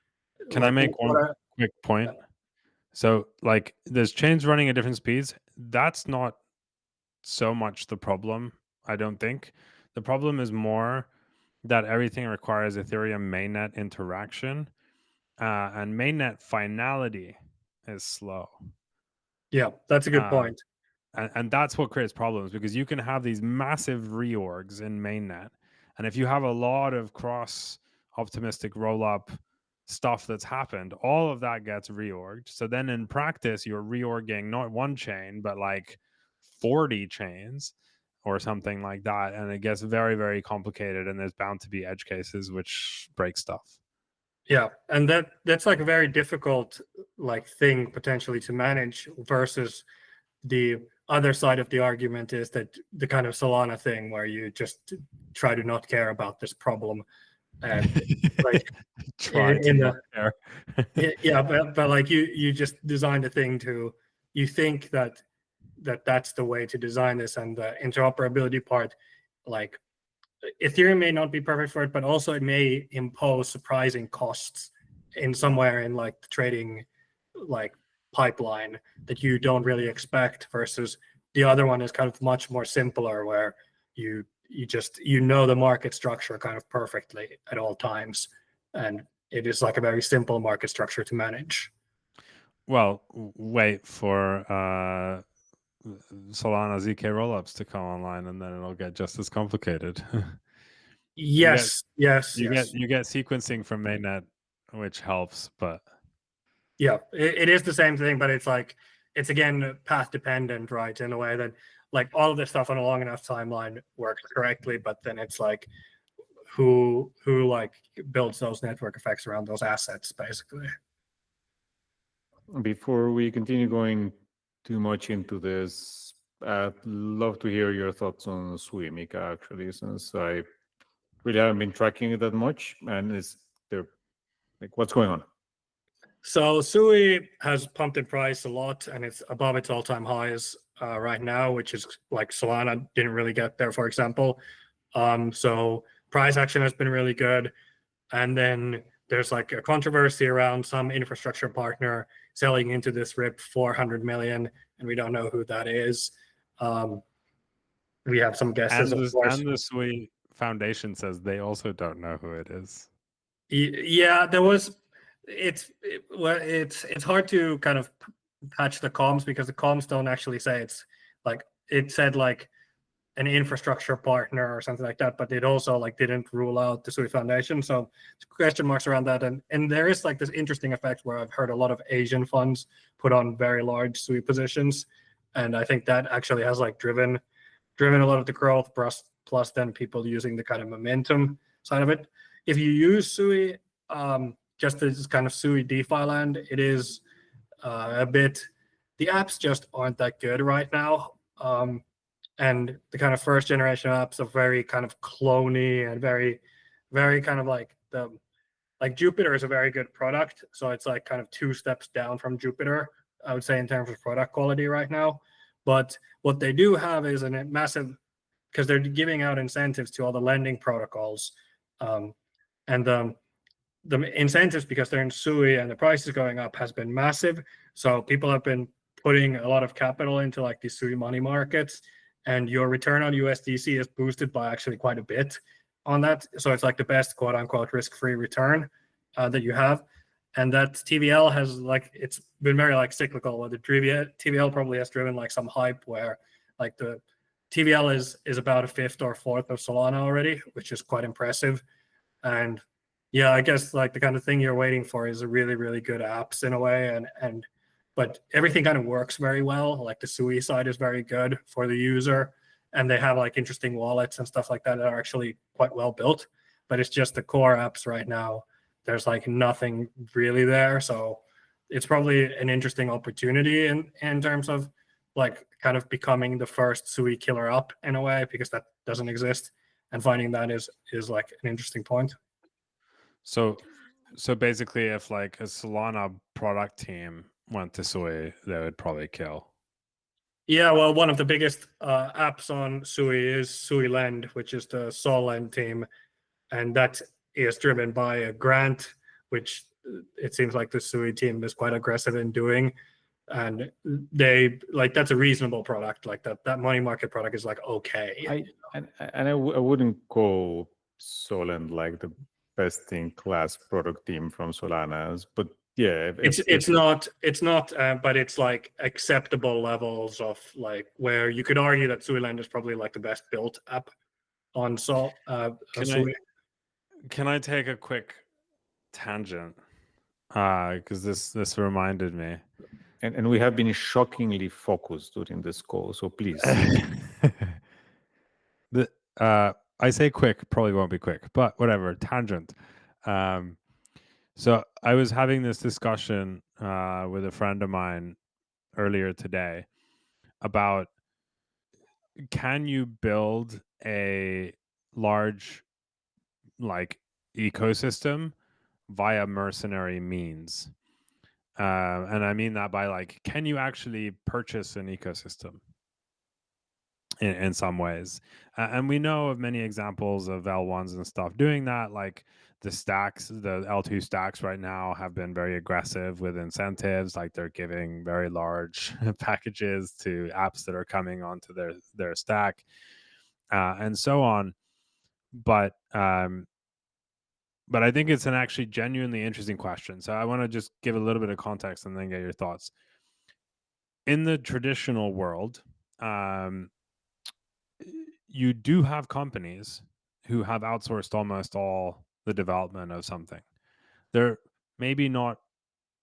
Can like, I make one quick point? So like there's chains running at different speeds. That's not so much the problem, I don't think. The problem is more that everything requires Ethereum mainnet interaction, and mainnet finality is slow. Yeah, that's a good point. And that's what creates problems, because you can have these massive reorgs in mainnet, and if you have a lot of cross optimistic roll-up stuff that's happened, all of that gets reorged. So then in practice, you're reorging not one chain, but like 40 chains or something like that. And it gets very, very complicated, and there's bound to be edge cases which break stuff. Yeah, and that's like a very difficult like thing potentially to manage, versus the other side of the argument is that the kind of Solana thing where you just try to not care about this problem, and like yeah, but like you just designed a thing to, you think that's the way to design this, and the interoperability part, like Ethereum may not be perfect for it, but also it may impose surprising costs in somewhere in like the trading like pipeline that you don't really expect, versus the other one is kind of much more simpler, where you just the market structure kind of perfectly at all times, and it is like a very simple market structure to manage. Well, wait for Solana ZK rollups to come online, and then it'll get just as complicated. Yes. You get sequencing from mainnet, which helps, but yeah, it is the same thing, but it's like it's again path dependent, right? In a way that like all of this stuff on a long enough timeline works correctly, but then it's like who like builds those network effects around those assets, basically. Before we continue going too much into this, I'd love to hear your thoughts on Sui, Mika, actually, since I really haven't been tracking it that much. And is there like what's going on? So Sui has pumped in price a lot, and it's above its all-time highs right now, which is like Solana didn't really get there, for example. So price action has been really good, and then there's like a controversy around some infrastructure partner selling into this RIP 400 million, and we don't know who that is. We have some guesses, of course. And the Sui Foundation says they also don't know who it is. Yeah, there was. It's hard to kind of patch the comms because the comms don't actually say it's like it said like an infrastructure partner or something like that, but it also like didn't rule out the Sui Foundation. So question marks around that, and there is like this interesting effect where I've heard a lot of Asian funds put on very large Sui positions, and I think that actually has like driven a lot of the growth. Plus then people using the kind of momentum side of it. If you use Sui, just as kind of Sui DeFi land, it is a bit. The apps just aren't that good right now. And the kind of first generation apps are very kind of cloney and very, very kind of like Jupiter is a very good product. So it's like kind of 2 steps down from Jupiter, I would say, in terms of product quality right now. But what they do have is a massive, because they're giving out incentives to all the lending protocols. And the incentives, because they're in Sui and the price is going up, has been massive. So people have been putting a lot of capital into like the Sui money markets, and your return on USDC is boosted by actually quite a bit on that. So it's like the best quote unquote risk-free return that you have. And that TVL has like, it's been very like cyclical, where the TVL probably has driven like some hype where like the TVL is about a fifth or fourth of Solana already, which is quite impressive. And yeah, I guess like the kind of thing you're waiting for is a really, really good apps in a way. But everything kind of works very well. Like the Sui side is very good for the user, and they have like interesting wallets and stuff like that that are actually quite well built. But it's just the core apps right now. There's like nothing really there. So it's probably an interesting opportunity in terms of like kind of becoming the first Sui killer app in a way, because that doesn't exist. And finding that is like an interesting point. So basically, if like a Solana product team went to Sui, they would probably kill. Yeah, well, one of the biggest apps on Sui is Sui Lend, which is the Sol Lend team, and that is driven by a grant, which it seems like the Sui team is quite aggressive in doing. And they like, that's a reasonable product. Like that money market product is like okay. I wouldn't call Solend like the best in class product team from Solana's, but yeah, it's not, but it's like acceptable levels of like where you could argue that Sui Lend is probably like the best built app on Sui. Can I take a quick tangent? Because this reminded me. And we have been shockingly focused during this call, so please. I say quick, probably won't be quick, but whatever, tangent. So I was having this discussion with a friend of mine earlier today about, can you build a large like ecosystem via mercenary means? And I mean that by like, can you actually purchase an ecosystem in some ways? And we know of many examples of L1s and stuff doing that. Like the stacks, the L2 stacks right now have been very aggressive with incentives. Like they're giving very large packages to apps that are coming onto their stack, and so on. But I think it's an actually genuinely interesting question. So I want to just give a little bit of context and then get your thoughts. In the traditional world, you do have companies who have outsourced almost all the development of something. They're maybe not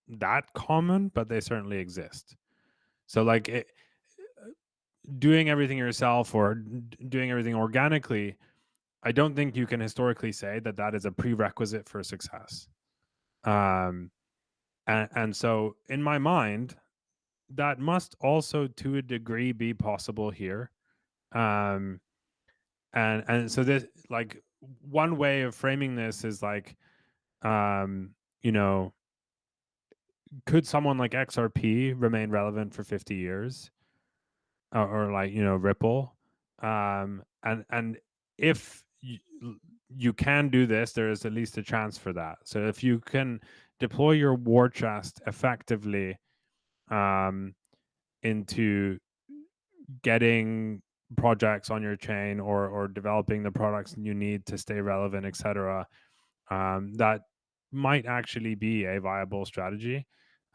that common, but they certainly exist. So like doing everything yourself or doing everything organically, I don't think you can historically say that is a prerequisite for success. And so in my mind, that must also to a degree be possible here. And so this, like, one way of framing this is like, you know, could someone like XRP remain relevant for 50 years? Or like, you know, Ripple? And if you can do this, there is at least a chance for that. So if you can deploy your war chest effectively into getting projects on your chain or developing the products you need to stay relevant, etc., that might actually be a viable strategy.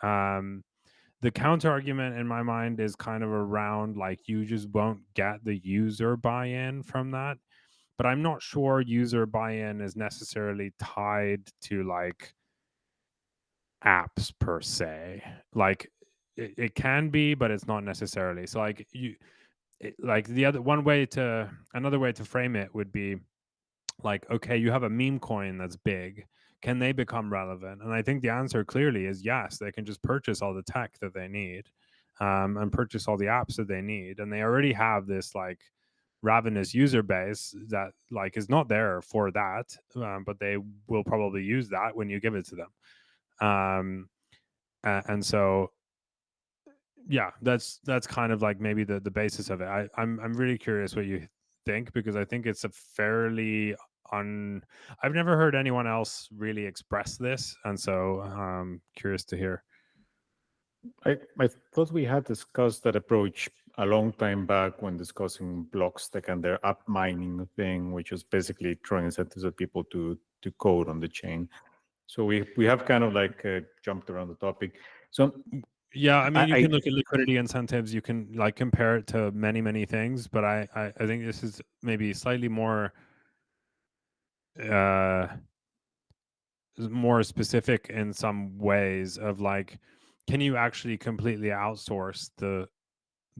The counter argument in my mind is kind of around like you just won't get the user buy-in from that. But I'm not sure user buy-in is necessarily tied to like apps per se. Like it can be, but it's not necessarily. So like like another way to frame it would be like, okay, you have a meme coin that's big. Can they become relevant? And I think the answer clearly is yes. They can just purchase all the tech that they need, and purchase all the apps that they need, and they already have this like ravenous user base that like is not there for that, but they will probably use that when you give it to them. And so yeah, that's kind of like maybe the basis of it. I'm really curious what you think, because I think it's a fairly I've never heard anyone else really express this, and so curious to hear. I thought we had discussed that approach a long time back when discussing Blockstack and their app mining thing, which was basically throwing incentives at people to code on the chain. So we have kind of like jumped around the topic. So yeah, I mean, you can look at liquidity incentives. You can like compare it to many things, but I think this is maybe slightly more specific in some ways of like, can you actually completely outsource the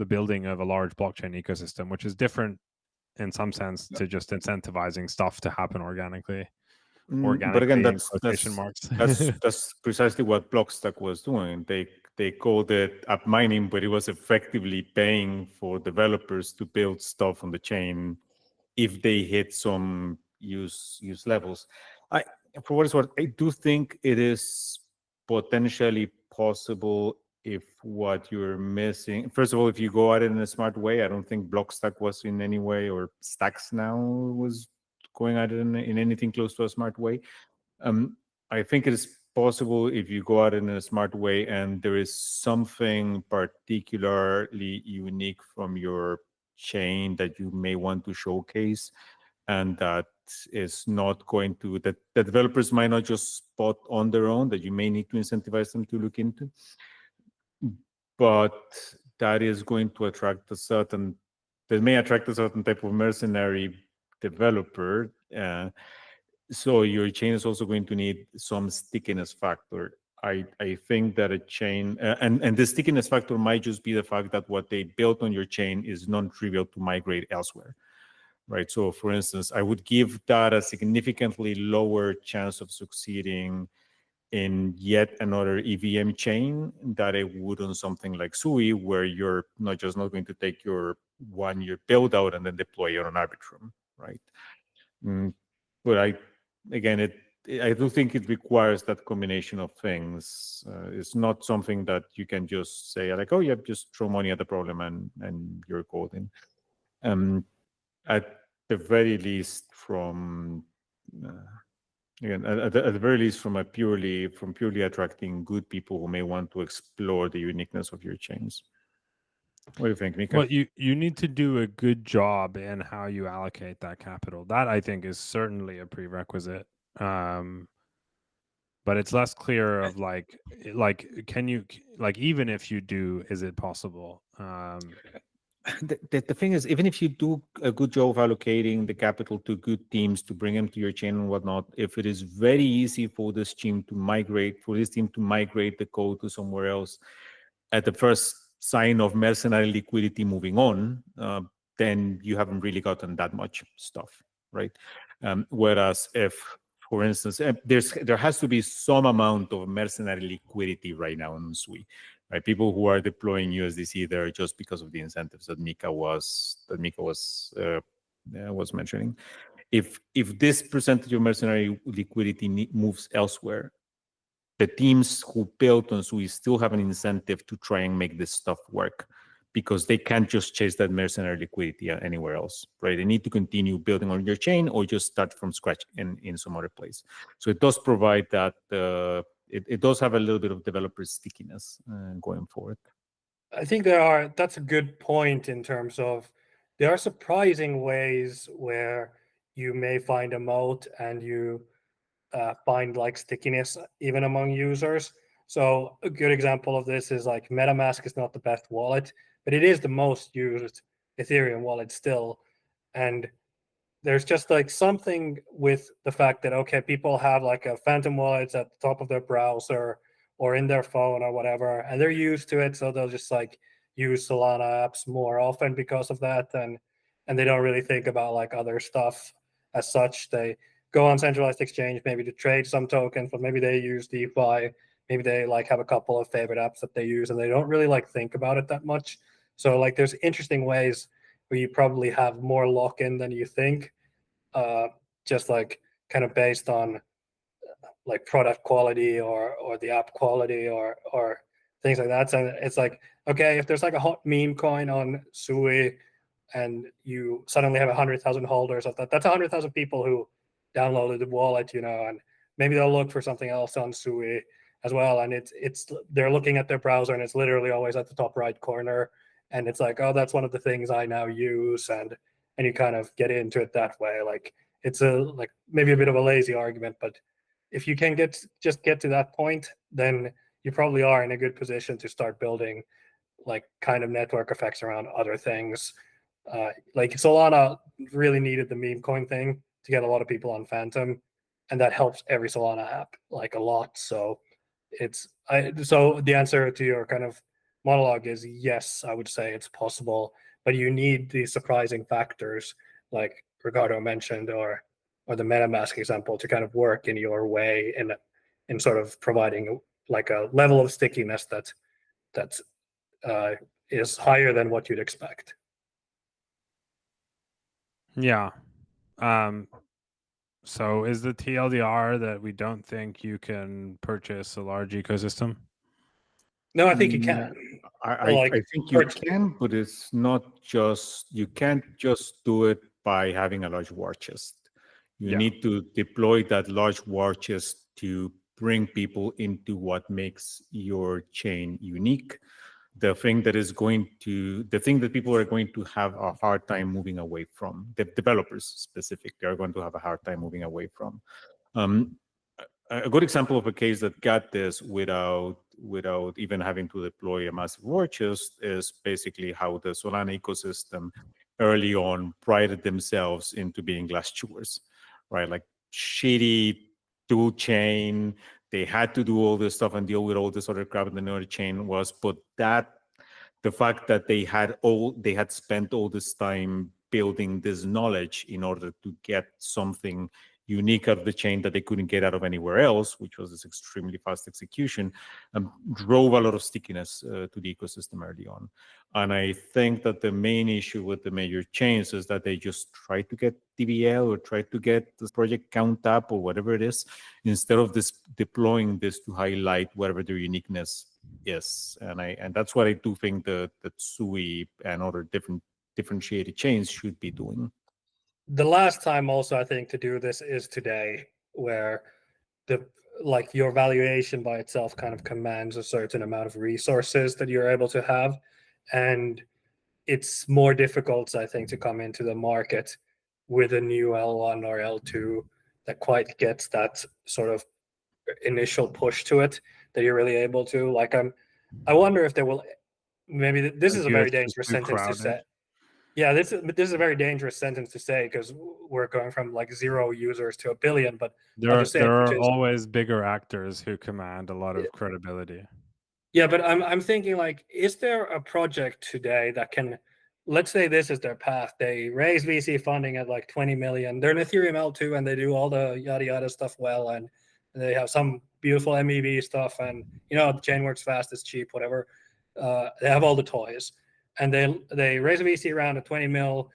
building of a large blockchain ecosystem, which is different in some sense to just incentivizing stuff to happen organically. But again, that's marks. that's precisely what Blockstack was doing. They called it app mining, but it was effectively paying for developers to build stuff on the chain if they hit some use levels. For what it's worth, I do think it is potentially possible if what you're missing, first of all, if you go at it in a smart way. I don't think Blockstack was in any way, or Stacks now was going at it in anything close to a smart way. I think it is possible if you go at it in a smart way and there is something particularly unique from your chain that you may want to showcase, and that is not going to, that the developers might not just spot on their own, that you may need to incentivize them to look into. But that is going to attract that may attract a certain type of mercenary developer. So your chain is also going to need some stickiness factor. I think that a chain, and the stickiness factor might just be the fact that what they built on your chain is non-trivial to migrate elsewhere, right? So for instance, I would give that a significantly lower chance of succeeding in yet another EVM chain that it would on something like Sui, where you're not going to take your 1 year build out and then deploy it on Arbitrum, right? But I do think it requires that combination of things. It's not something that you can just say like, oh yeah, just throw money at the problem and you're golden. At the very least, from at the very least, from purely attracting good people who may want to explore the uniqueness of your chains. What do you think, Mika? Well, you need to do a good job in how you allocate that capital. That I think is certainly a prerequisite. But it's less clear of like can you, like, even if you do, is it possible? The thing is, even if you do a good job of allocating the capital to good teams to bring them to your chain and whatnot, if it is very easy for this team to migrate the code to somewhere else at the first sign of mercenary liquidity moving on, then you haven't really gotten that much stuff, right? Whereas if, for instance, there has to be some amount of mercenary liquidity right now in Sui, right? People who are deploying USDC there just because of the incentives that Mika was mentioning. If this percentage of mercenary liquidity moves elsewhere, the teams who built on Sui still have an incentive to try and make this stuff work, because they can't just chase that mercenary liquidity anywhere else, right? They need to continue building on your chain or just start from scratch in some other place. So it does provide that, it does have a little bit of developer stickiness going forward. I think that's a good point in terms of there are surprising ways where you may find a moat and you find like stickiness even among users. So a good example of this is like MetaMask is not the best wallet, but it is the most used Ethereum wallet still. And there's just like something with the fact that, okay, people have like a phantom wallets at the top of their browser or in their phone or whatever, and they're used to it. So they'll just like use Solana apps more often because of that. And they don't really think about like other stuff as such. They go on centralized exchange maybe to trade some tokens, but maybe they use DeFi. Maybe they like have a couple of favorite apps that they use and they don't really like think about it that much. So like there's interesting ways where you probably have more lock-in than you think, just like kind of based on like product quality or the app quality or things like that. So it's like, okay, if there's like a hot meme coin on Sui and you suddenly have 100,000 holders of that, that's 100,000 people who downloaded the wallet, you know, and maybe they'll look for something else on Sui as well. And it's they're looking at their browser and it's literally always at the top right corner. And it's like, oh, that's one of the things I now use. And you kind of get into it that way. Like it's a like maybe a bit of a lazy argument, but if you can just get to that point, then you probably are in a good position to start building like kind of network effects around other things. Like Solana really needed the meme coin thing to get a lot of people on Phantom, and that helps every Solana app like a lot. So so the answer to your kind of monologue is yes, I would say it's possible, but you need these surprising factors like Ricardo mentioned or the MetaMask example to kind of work in your way in sort of providing like a level of stickiness that is higher than what you'd expect. Yeah. So is the TLDR that we don't think you can purchase a large ecosystem? No, I think you can. I think you can, but it's not just, you can't just do it by having a large war chest. You need to deploy that large war chest to bring people into what makes your chain unique. The thing that people are going to have a hard time moving away from, the developers specifically are going to have a hard time moving away from. A good example of a case that got this without even having to deploy a massive war chest is basically how the Solana ecosystem early on prided themselves into being glass chewers, right? Like shitty tool chain. They had to do all this stuff and deal with all this other crap in the other chain was, but the fact that they had spent all this time building this knowledge in order to get something unique out of the chain that they couldn't get out of anywhere else, which was this extremely fast execution, drove a lot of stickiness to the ecosystem early on. And I think that the main issue with the major chains is that they just try to get DVL or try to get this project count up or whatever it is, instead of deploying this to highlight whatever their uniqueness is. And that's what I do think that Sui and other differentiated chains should be doing. The last time also I think to do this is today, where your valuation by itself kind of commands a certain amount of resources that you're able to have, and it's more difficult, I think, to come into the market with a new L1 or L2 that quite gets that sort of initial push to it that you're really able to. Like I wonder if there will, maybe this is a very dangerous sentence to say. Yeah, this is a very dangerous sentence to say because we're going from like 0 users to 1 billion. But there are always bigger actors who command a lot of credibility. Yeah, but I'm thinking like, is there a project today that can, let's say this is their path. They raise VC funding at like 20 million. They're an Ethereum L2 and they do all the yada yada stuff well, and they have some beautiful MEV stuff, and the chain works fast, it's cheap, whatever. They have all the toys. And they raise a VC round at 20 mil.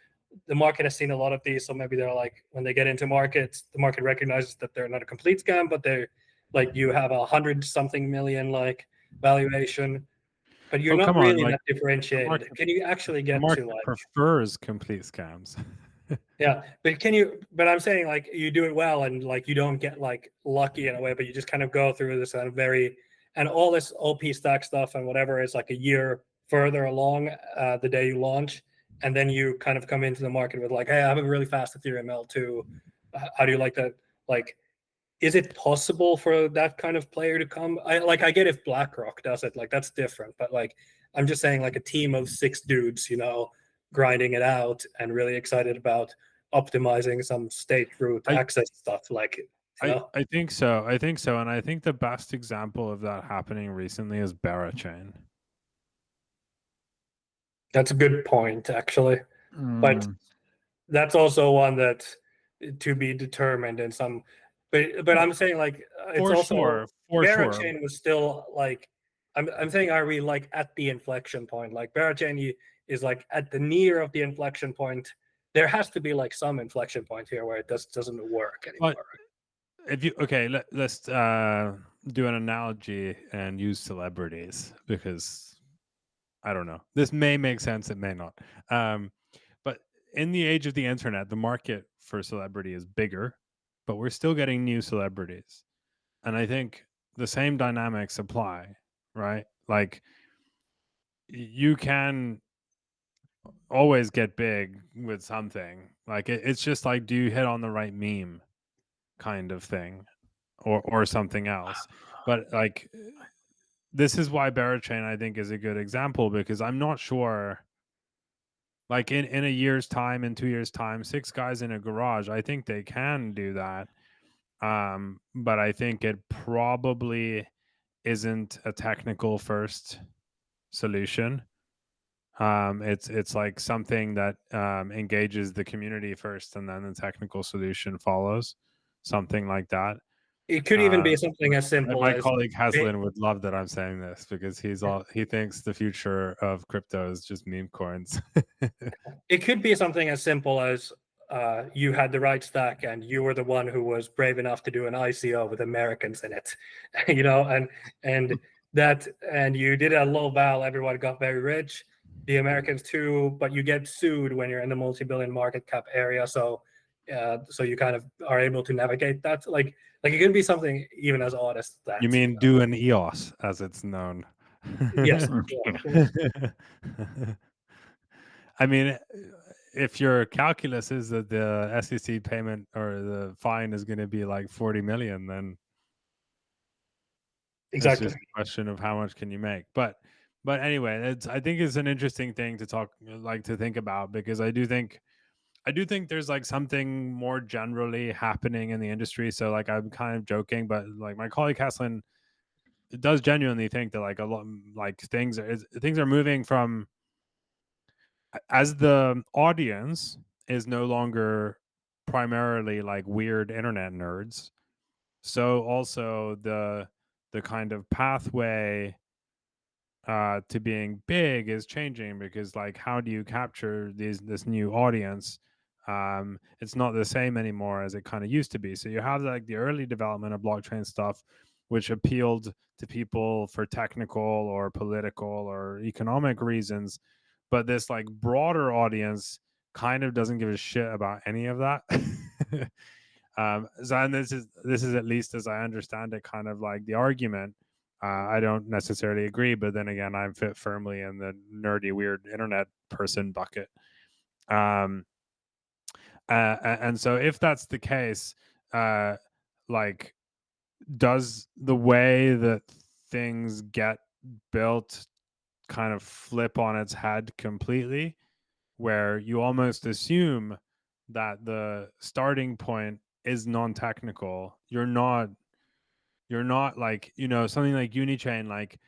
The market has seen a lot of these, so maybe they're like, when they get into markets, the market recognizes that they're not a complete scam, but they're like, you have 100-something million like valuation. but you're Oh, not come on, really like, that differentiated. market- Can you actually The get to market like prefers complete scams. yeah, but can you? But I'm saying like you do it well, and like you don't get like lucky in a way, but you just kind of go through this kind of and all this OP stack stuff and whatever is like a year further along the day you launch, and then you kind of come into the market with like, hey, I have a really fast Ethereum L2. How do you like that? Like, is it possible for that kind of player to come? I get if BlackRock does it, like that's different, but like I'm just saying like a team of 6 dudes, grinding it out and really excited about optimizing some state root I- access stuff, like I think so. I think so. And I think the best example of that happening recently is Barachain. that's a good point actually, but Mm. that's also one that to be determined in some. But I'm saying like it's For also sure. For sure. Barachain was still like I'm saying are we like at the inflection point? Like Barachain is like at the near of the inflection point. There has to be like some inflection point here where it doesn't work anymore. But if you let's do an analogy and use celebrities, because I don't know. This may make sense, it may not. But in the age of the internet, the market for celebrity is bigger, but we're still getting new celebrities. And I think the same dynamics apply, right? Like you can always get big with something. Like it's just like, do you hit on the right meme kind of thing, or something else? But like this is why Barachain I think is a good example, because I'm not sure. Like in a year's time, in 2 years' time, 6 guys in a garage, I think they can do that. But I think it probably isn't a technical first solution. It's like something that engages the community first, and then the technical solution follows, something like that. It could even be something as simple My as colleague Haslin would love that I'm saying this, because he thinks the future of crypto is just meme coins. it could be something as simple as you had the right stack and you were the one who was brave enough to do an ICO with Americans in it, and you did a low val, everyone got very rich, the Americans too, but you get sued when you're in the multi-billion market cap area, so you kind of are able to navigate that. Like it could be something even as odd as that. You mean do an EOS, as it's known? Yes. Yeah. I mean, if your calculus is that the SEC payment or the fine is going to be like 40 million, then Exactly. it's just a question of how much can you make. But anyway, I think it's an interesting thing to to think about, because I do think there's like something more generally happening in the industry. So like I'm kind of joking, but like my colleague Haslin does genuinely think that like a lot, like things are moving from, as the audience is no longer primarily like weird internet nerds, so also the kind of pathway to being big is changing, because like how do you capture this new audience? It's not the same anymore as it kind of used to be. So you have like the early development of blockchain stuff, which appealed to people for technical or political or economic reasons, but this like broader audience kind of doesn't give a shit about any of that. So, and this is at least as I understand it, kind of like the argument. I don't necessarily agree, but then again, I'm fit firmly in the nerdy, weird internet person bucket. And so, if that's the case, like, does the way that things get built kind of flip on its head completely, where you almost assume that the starting point is non-technical? You're not like, something like Unichain, like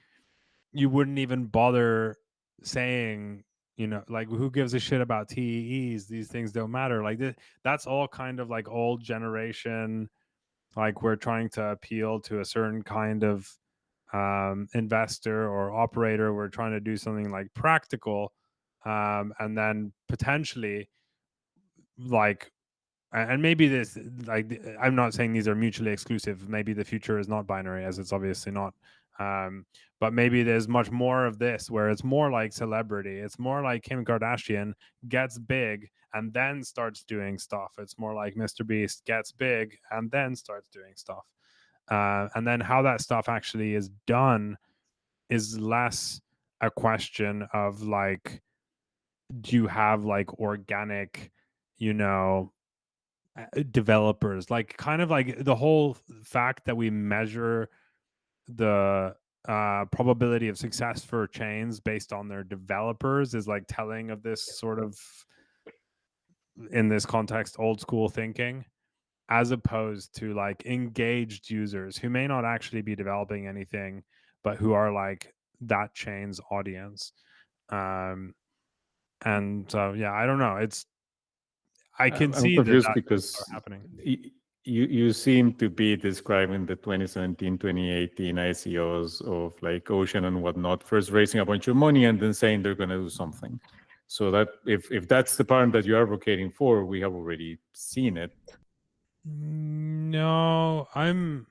you wouldn't even bother saying, like, who gives a shit about TEEs? These things don't matter. Like that's all kind of like old generation. Like we're trying to appeal to a certain kind of investor or operator. We're trying to do something like practical, and then potentially like, and maybe this, like, I'm not saying these are mutually exclusive. Maybe the future is not binary, as it's obviously not. But maybe there's much more of this where it's more like celebrity. It's more like Kim Kardashian gets big and then starts doing stuff. It's more like Mr. Beast gets big and then starts doing stuff. And then how that stuff actually is done is less a question of like, do you have like organic, developers, like kind of like the whole fact that we measure the probability of success for chains based on their developers is like telling of this sort of, in this context, old school thinking, as opposed to like engaged users who may not actually be developing anything but who are like that chain's audience. And so yeah, I don't know, I can I'm see confused that because happening. you seem to be describing the 2017, 2018 ICOs of like Ocean and whatnot, first raising a bunch of money and then saying they're going to do something. So that if that's the pattern that you're advocating for, we have already seen it. No, I'm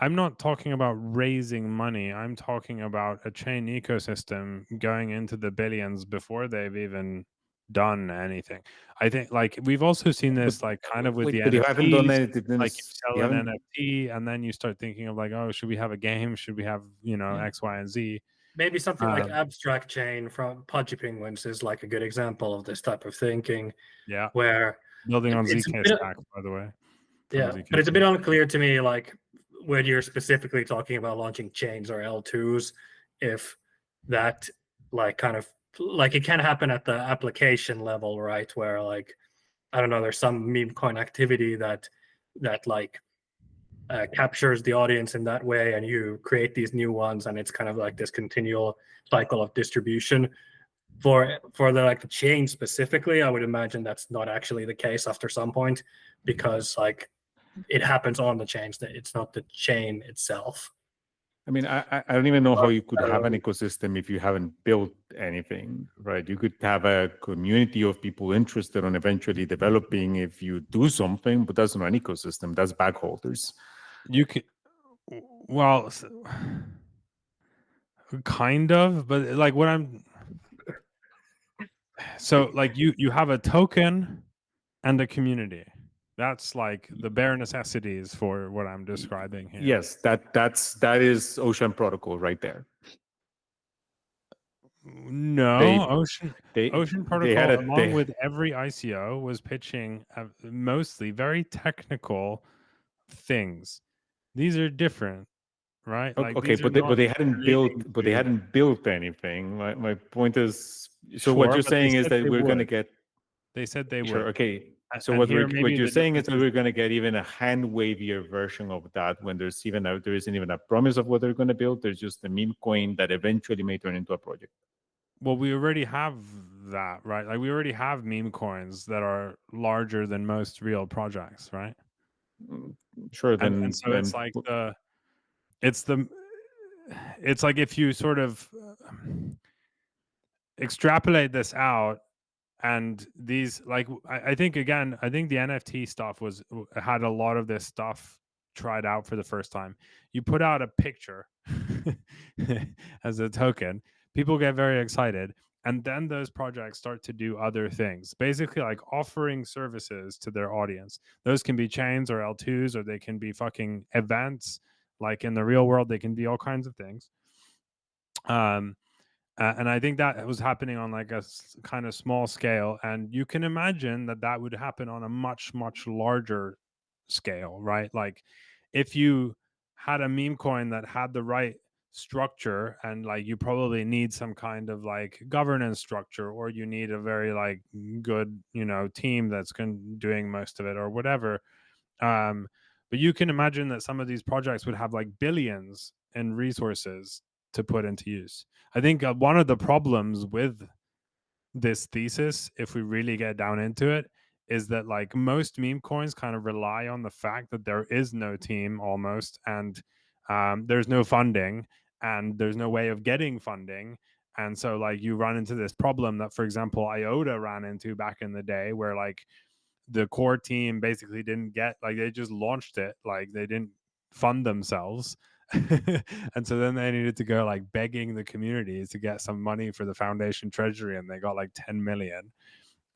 not talking about raising money. I'm talking about a chain ecosystem going into the billions before they've even done anything. I think like we've also seen this like kind of with the But you haven't done NFTs. anything. Then Like you you sell an haven't. NFT and then you start thinking of like, oh, should we have a game? Should we have, X, Y, and Z? Maybe something like Um, Abstract Chain from Pudgy Penguins is like a good example of this type of thinking, Yeah. where Building on it's a ZK bit, Stack, by the way. yeah, ZK but it's a bit Stack. unclear to me, like when you're specifically talking about launching chains or L2s, if that like kind of like it can happen at the application level, right? Where like I don't know, there's some meme coin activity that like captures the audience in that way, and you create these new ones, and it's kind of like this continual cycle of distribution. For the like the chain specifically, I would imagine that's not actually the case after some point, because like it happens on the chains, that it's not the chain itself. I mean, I don't even know how you could have an ecosystem if you haven't built anything, right? You could have a community of people interested on eventually developing if you do something, but that's not an ecosystem. That's bag holders. You could, well, kind of, but like what I'm, so like you have a token and a community. That's like the bare necessities for what I'm describing here. Yes, that is Ocean Protocol right there. No, Ocean They Protocol, had along with every ICO, was pitching mostly very technical things. These are different, right? Like okay, these are but they not hadn't relating built, but they to- hadn't built anything. My point is, so Sure, what you're but they saying is said that they we're going to would. get. They said they Sure. would. Okay. So And what here maybe you're the saying is difference that is we're going to get even a hand wavier version of that when there isn't even a promise of what they're going to build. There's just a meme coin that eventually may turn into a project. well, we already have that, right? Like we already have meme coins that are larger than most real projects, right? Sure. And so it's like it's like if you sort of extrapolate this out, and these like I think again, I think the NFT stuff had a lot of this stuff tried out for the first time. You put out a picture as a token, people get very excited, and then those projects start to do other things, basically like offering services to their audience. Those can be chains or L2s, or they can be fucking events. Like in the real world, they can be all kinds of things. And I think that was happening on like a kind of small scale, and you can imagine that would happen on a much larger scale, right? Like if you had a meme coin that had the right structure, and like you probably need some kind of like governance structure, or you need a very like good team that's doing most of it or whatever. But you can imagine that some of these projects would have like billions in resources to put into use. I think one of the problems with this thesis, if we really get down into it, is that like most meme coins kind of rely on the fact that there is no team almost, and there's no funding, and there's no way of getting funding. And so like you run into this problem that, for example, IOTA ran into back in the day, where like the core team basically didn't get, like they just launched it, like they didn't fund themselves, And so then they needed to go like begging the community to get some money for the foundation treasury, and they got like 10 million.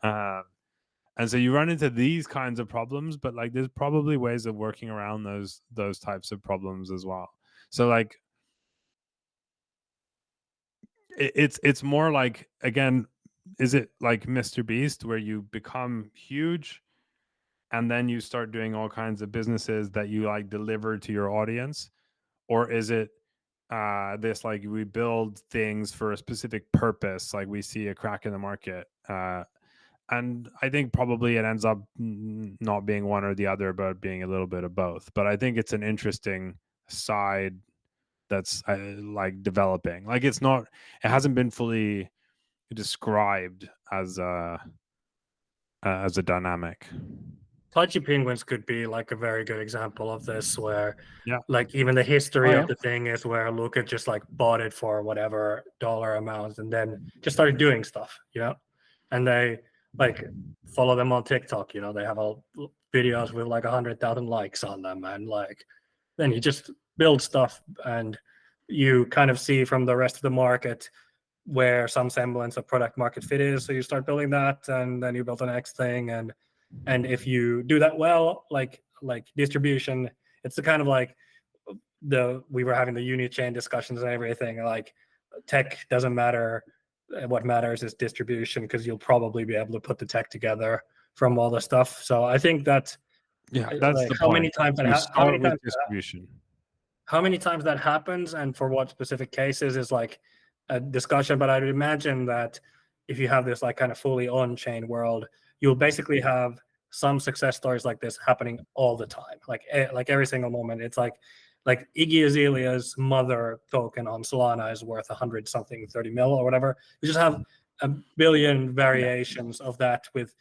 And so you run into these kinds of problems, but like there's probably ways of working around those types of problems as well. So like it's more like, again, is it like Mr. Beast where you become huge and then you start doing all kinds of businesses that you like deliver to your audience? Or is it this like we build things for a specific purpose, like we see a crack in the market? And I think probably it ends up not being one or the other, but being a little bit of both. But I think it's an interesting side that's like developing. Like it hasn't been fully described as a dynamic. Pudgy penguins could be like a very good example of this, where Yeah. like even the history Oh, yeah. of the thing is where Luca just like bought it for whatever dollar amount and then just started doing stuff, and they like follow them on TikTok, they have all videos with like 100,000 likes on them, and like then you just build stuff and you kind of see from the rest of the market where some semblance of product market fit is, so you start building that, and then you build the next thing, and if you do that well, like distribution, it's the kind of like we were having the Unichain discussions and everything, like tech doesn't matter, what matters is distribution, because you'll probably be able to put the tech together from all the stuff. So I think that That's like the how point. many times that You how many start with times distribution. how many times that happens and for what specific cases is like a discussion, but I'd imagine that if you have this like kind of fully on-chain world, you'll basically have some success stories like this happening all the time, like every single moment. It's like Iggy Azalea's mother token on Solana is worth 100 something 30 mil or whatever. You just have a billion variations of that with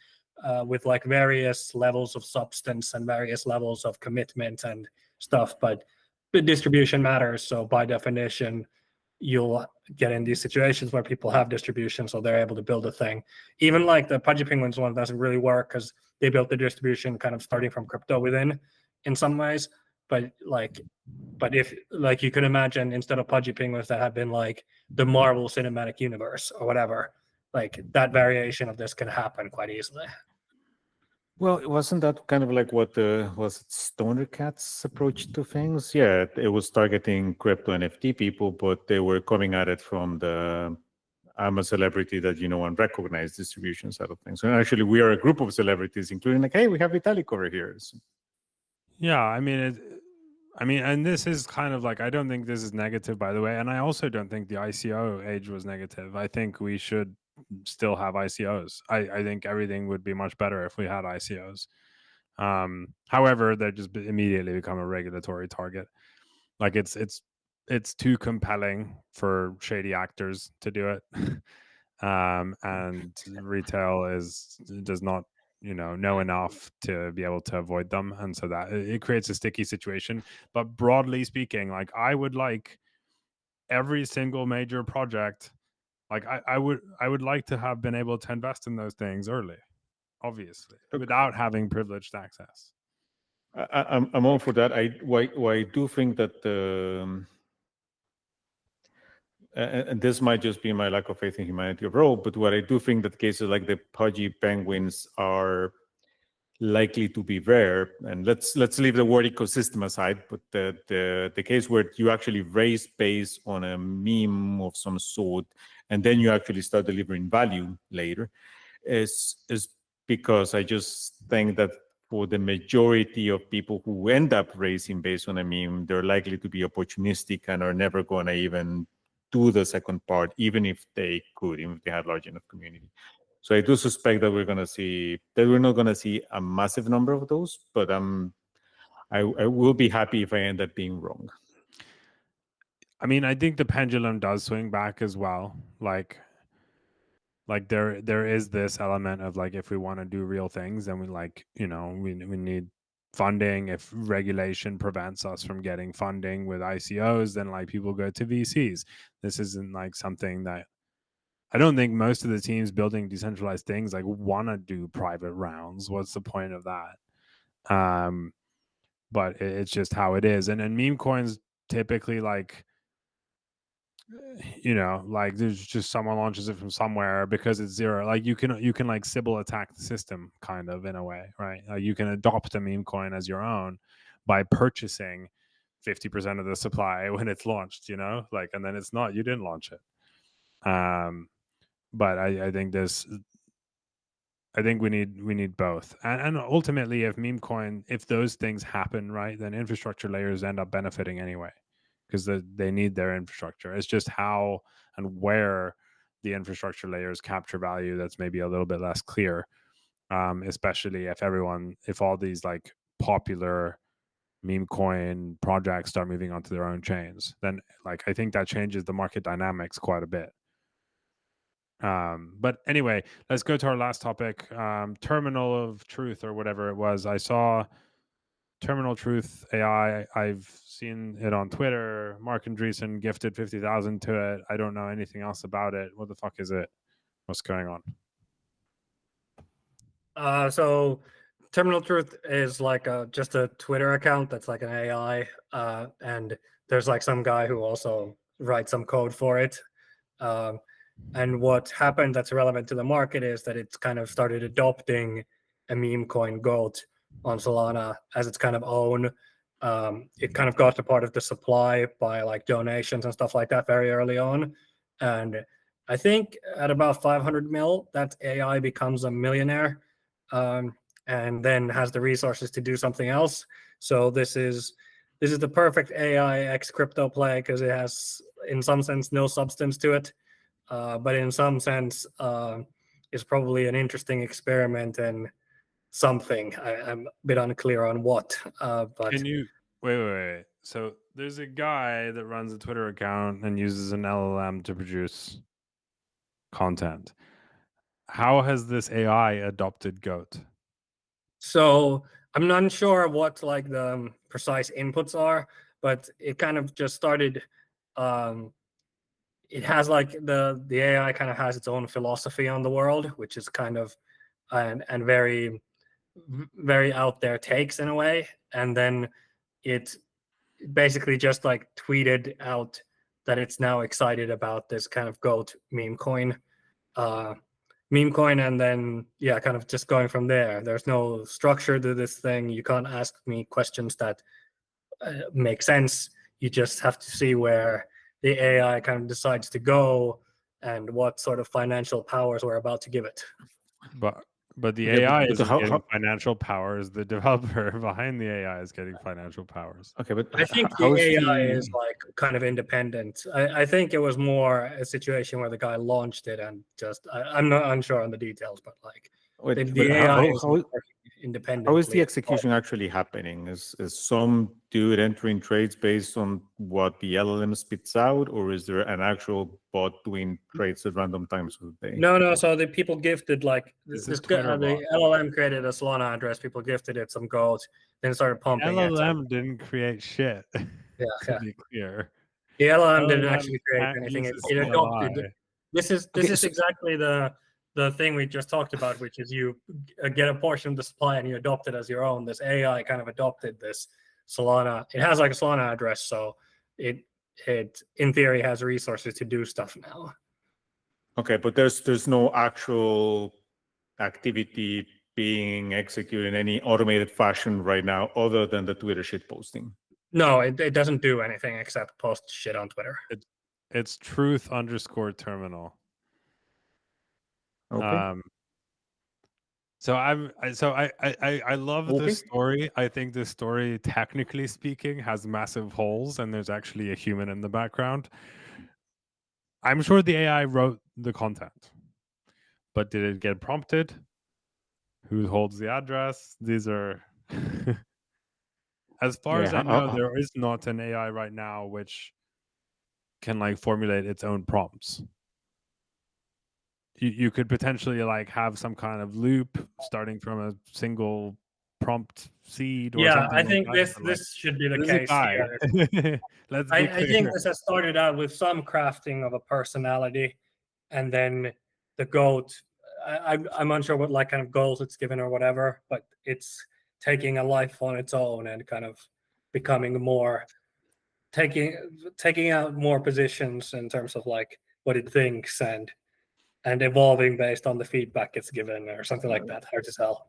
like various levels of substance and various levels of commitment and stuff, but the distribution matters. So by definition, you'll get in these situations where people have distribution, so they're able to build a thing. Even like the Pudgy Penguins one doesn't really work because they built the distribution kind of starting from crypto within in some ways. But if like you could imagine, instead of Pudgy Penguins that have been like the Marvel Cinematic Universe or whatever, like that variation of this can happen quite easily. Well, wasn't that kind of like what was it Stoner Cat's approach to things? Yeah, it was targeting crypto NFT people, but they were coming at it from the I'm a celebrity that and recognize distribution side of things. And actually, we are a group of celebrities, including like, hey, we have Vitalik over here. So, Yeah, I mean, and this is kind of like, I don't think this is negative, by the way, and I also don't think the ICO age was negative. I think we should still have ICOs. I think everything would be much better if we had ICOs. However, they just immediately become a regulatory target. Like it's too compelling for shady actors to do it. And retail does not know enough to be able to avoid them, and so that it creates a sticky situation. But broadly speaking, like I would like every single major project, like I would like to have been able to invest in those things early, obviously, without having privileged access. I'm all for that. I do think that and this might just be my lack of faith in humanity overall, but what I do think that cases like the Pudgy Penguins are likely to be rare. And let's leave the word ecosystem aside, but the case where you actually raise based on a meme of some sort, and then you actually start delivering value later, is because I just think that for the majority of people who end up raising based on a meme, they're likely to be opportunistic and are never going to even do the second part, even if they could, even if they had large enough community. So I do suspect that we're not going to see a massive number of those, but I will be happy if I end up being wrong. I mean, I think the pendulum does swing back as well. Like there is this element of like, if we want to do real things, then we we need funding. If regulation prevents us from getting funding with ICOs, then like people go to VCs. This isn't like something that I don't think most of the teams building decentralized things like want to do private rounds. What's the point of that? But it's just how it is. And meme coins typically like, like there's just someone launches it from somewhere because it's zero. Like you can like Sybil attack the system kind of in a way, right? You can adopt a meme coin as your own by purchasing 50% of the supply when it's launched, like, and then it's not, you didn't launch it. But I think we need both, and ultimately, if those things happen, right, then infrastructure layers end up benefiting anyway, because they need their infrastructure. It's just how and where the infrastructure layers capture value that's maybe a little bit less clear, especially if all these like popular meme coin projects start moving onto their own chains, then like I think that changes the market dynamics quite a bit. But anyway, let's go to our last topic, terminal of truth or whatever it was. I saw terminal truth AI. I've seen it on Twitter. Mark Andreessen gifted 50,000 to it. I don't know anything else about it. What the fuck is it? What's going on? So Terminal Truth is like just a Twitter account that's like an AI, and there's like some guy who also writes some code for it. And what happened that's relevant to the market is that it's kind of started adopting a meme coin GOAT on Solana as its kind of own. It kind of got a part of the supply by like donations and stuff like that very early on. And I think at about 500 mil, that AI becomes a millionaire, and then has the resources to do something else. So this is the perfect AI X crypto play because it has, in some sense, no substance to it. But in some sense, it's probably an interesting experiment and something. I'm a bit unclear on what. But Can you wait? So there's a guy that runs a Twitter account and uses an LLM to produce content. How has this AI adopted GOAT? so I'm not sure what like the precise inputs are, but it kind of just started. It has like the AI kind of has its own philosophy on the world, which is kind of and very very out there takes in a way. And then it basically just like tweeted out that it's now excited about this kind of GOAT meme coin. And then kind of just going from there. There's no structure to this thing. You can't ask me questions that make sense. You just have to see where the AI kind of decides to go and what sort of financial powers we're about to give it. But the Okay, AI but isn't how- getting financial powers. The developer behind the AI is getting financial powers. Okay, but I think how the is AI the is like kind of independent. I think it was more a situation where the guy launched it and just I'm not unsure on the details, but like wait, the but AI is how working independently. how is the execution actually happening? Is some dude entering trades based on what the LLM spits out, or is there an actual bot doing trades at random times of the day? No. So the people gifted like It's a this Twitter the bot. LLM created a Solana address. People gifted it some gold, then started pumping it. LLM didn't create shit. Yeah, to yeah. be clear. The LLM didn't LLM actually create can't anything. use It a adopted. CLI. This Okay, is exactly the thing we just talked about, which is you get a portion of the supply and you adopt it as your own. This AI kind of adopted this Solana. It has like a Solana address, so it in theory has resources to do stuff now. Okay, but there's no actual activity being executed in any automated fashion right now, other than the Twitter shit posting. No, it doesn't do anything except post shit on Twitter. It's truth_terminal. Okay. So I love Okay. this story. I think this story, technically speaking, has massive holes, and there's actually a human in the background. I'm sure the AI wrote the content, but did it get prompted? Who holds the address? These are, as far as I know, there is not an AI right now which can like formulate its own prompts. You could potentially like have some kind of loop starting from a single prompt seed or something. I think like that, this should be the there's a case guy. here. Let's be I clear. think this has started out with some crafting of a personality, and then the GOAT. I'm unsure what like kind of goals it's given or whatever, but it's taking a life on its own and kind of becoming more taking out more positions in terms of like what it thinks and evolving based on the feedback it's given or something like that. Hard to tell.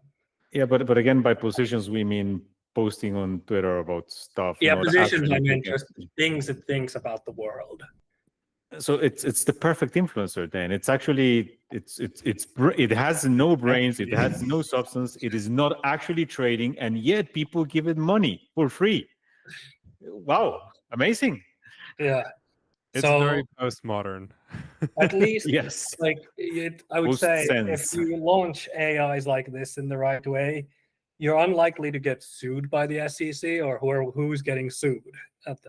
Yeah, but again, by positions we mean posting on Twitter about stuff. Yeah, not positions. I actually mean, taking- just things it thinks about the world. So it's the perfect influencer. Then it's actually it has no brains, it has no substance, it is not actually trading, and yet people give it money for free. Wow, amazing! Yeah. It's So very postmodern. at least, Yes, like I would say, if Post-sense. you launch AIs like this in the right way, you're unlikely to get sued by the SEC or who's getting sued at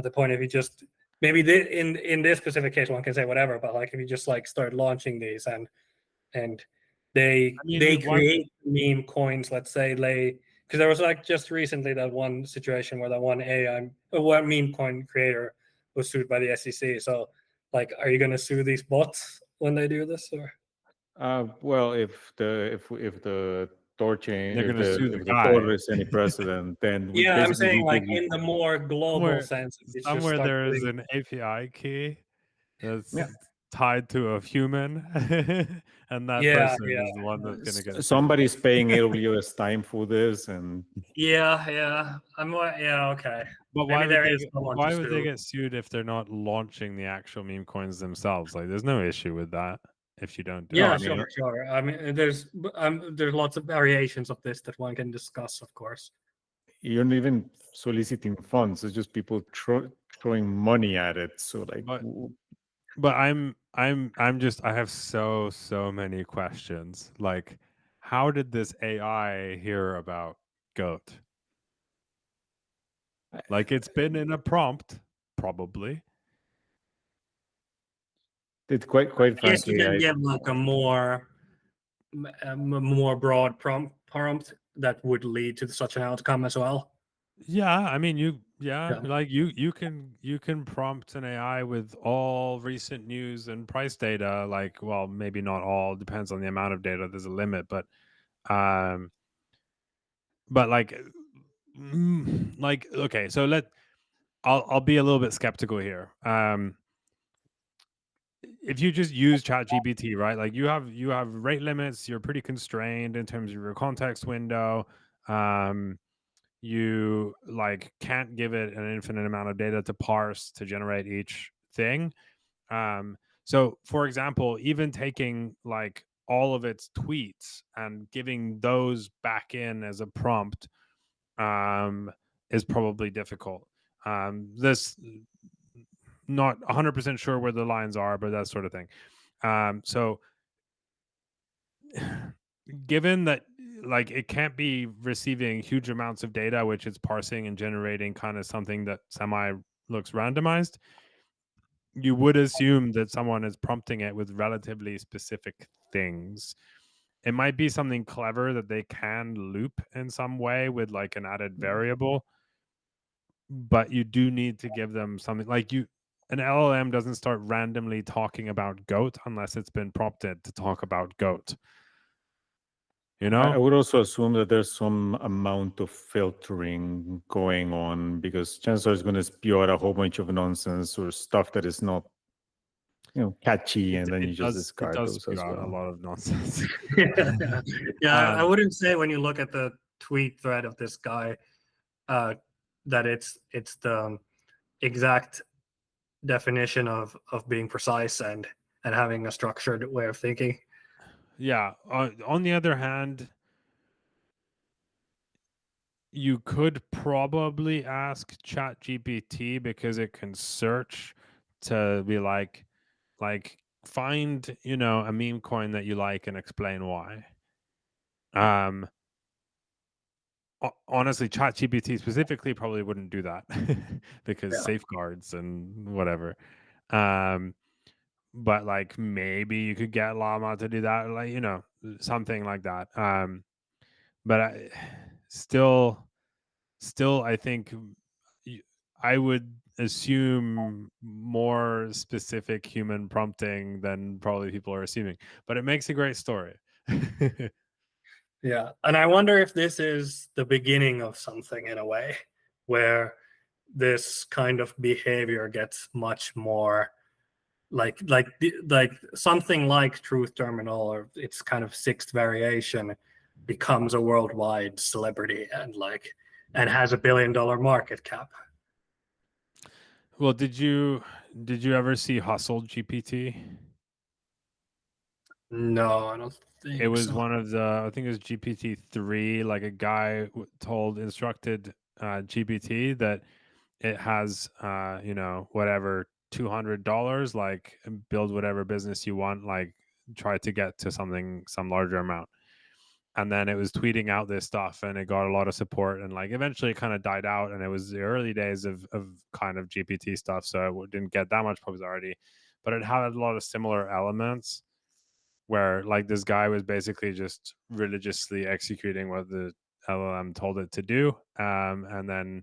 the point. If you just maybe in this specific case, one can say whatever, but like if you just like start launching these and they I mean, they why- create meme coins, let's say because there was like just recently that one situation where that one AI or one meme coin creator was sued by the SEC. So like, are you going to sue these bots when they do this? Or well, if the Thorchain, They're if gonna sue the the if the guy. Thor is any precedent, then we yeah, I'm basically saying we like give you. in the more global Somewhere- sense, it's just Somewhere start there is doing- an API key that's Yeah. tied to a human, and that Yeah, person yeah. is the one that's going to get sued. Somebody's paying AWS time for this, and yeah. Okay. But Maybe why there would is someone to why would they sue. get sued if they're not launching the actual meme coins themselves? Like, there's no issue with that if you don't do Yeah, it. sure. I mean, there's lots of variations of this that one can discuss, of course. you're not even soliciting funds. It's just people throwing money at it. So like, But I'm just I have so many questions. Like, how did this AI hear about goat? Like, it's been in a prompt, probably. it quite I guess you frankly, can give like a more broad prompt that would lead to such an outcome as well. Yeah, I mean, Yeah. like you can prompt an AI with all recent news and price data. Like, well, maybe not all, depends on the amount of data. There's a limit, but like, like, okay, so I'll be a little bit skeptical here. If you just use ChatGPT, right? Like you have rate limits, you're pretty constrained in terms of your context window. You like can't give it an infinite amount of data to parse to generate each thing. So for example, even taking like all of its tweets and giving those back in as a prompt is probably difficult. This not 100% sure where the lines are, but that sort of thing. So given that like it can't be receiving huge amounts of data, which it's parsing and generating kind of something that semi looks randomized, you would assume that someone is prompting it with relatively specific things. It might be something clever that they can loop in some way with like an added variable, but you do need to give them something like an LLM doesn't start randomly talking about goat unless it's been prompted to talk about goat. You know? I would also assume that there's some amount of filtering going on because chances is going to spew out a whole bunch of nonsense or stuff that is not, catchy, and then you just discard those spew as out well. a lot of nonsense. I wouldn't say when you look at the tweet thread of this guy that it's the exact definition of being precise and having a structured way of thinking. Yeah. On the other hand, you could probably ask ChatGPT because it can search to be like find a meme coin that you like and explain why. Honestly, ChatGPT specifically probably wouldn't do that because safeguards and whatever. But like maybe you could get Llama to do that, like something like that. But I still I think I would assume more specific human prompting than probably people are assuming. But it makes a great story. Yeah, and I wonder if this is the beginning of something in a way where this kind of behavior gets much more like something like Truth Terminal or its kind of sixth variation becomes a worldwide celebrity and has $1 billion market cap. Well, did you ever see Hustle GPT? No, I don't think It was so. one of the, I think it was GPT-3. Like a guy instructed GPT that it has, whatever, $200, like build whatever business you want, like try to get to some larger amount. And then it was tweeting out this stuff and it got a lot of support, and like eventually it kind of died out, and it was the early days of kind of GPT stuff, so it didn't get that much popularity, but it had a lot of similar elements where like this guy was basically just religiously executing what the LLM told it to do, and then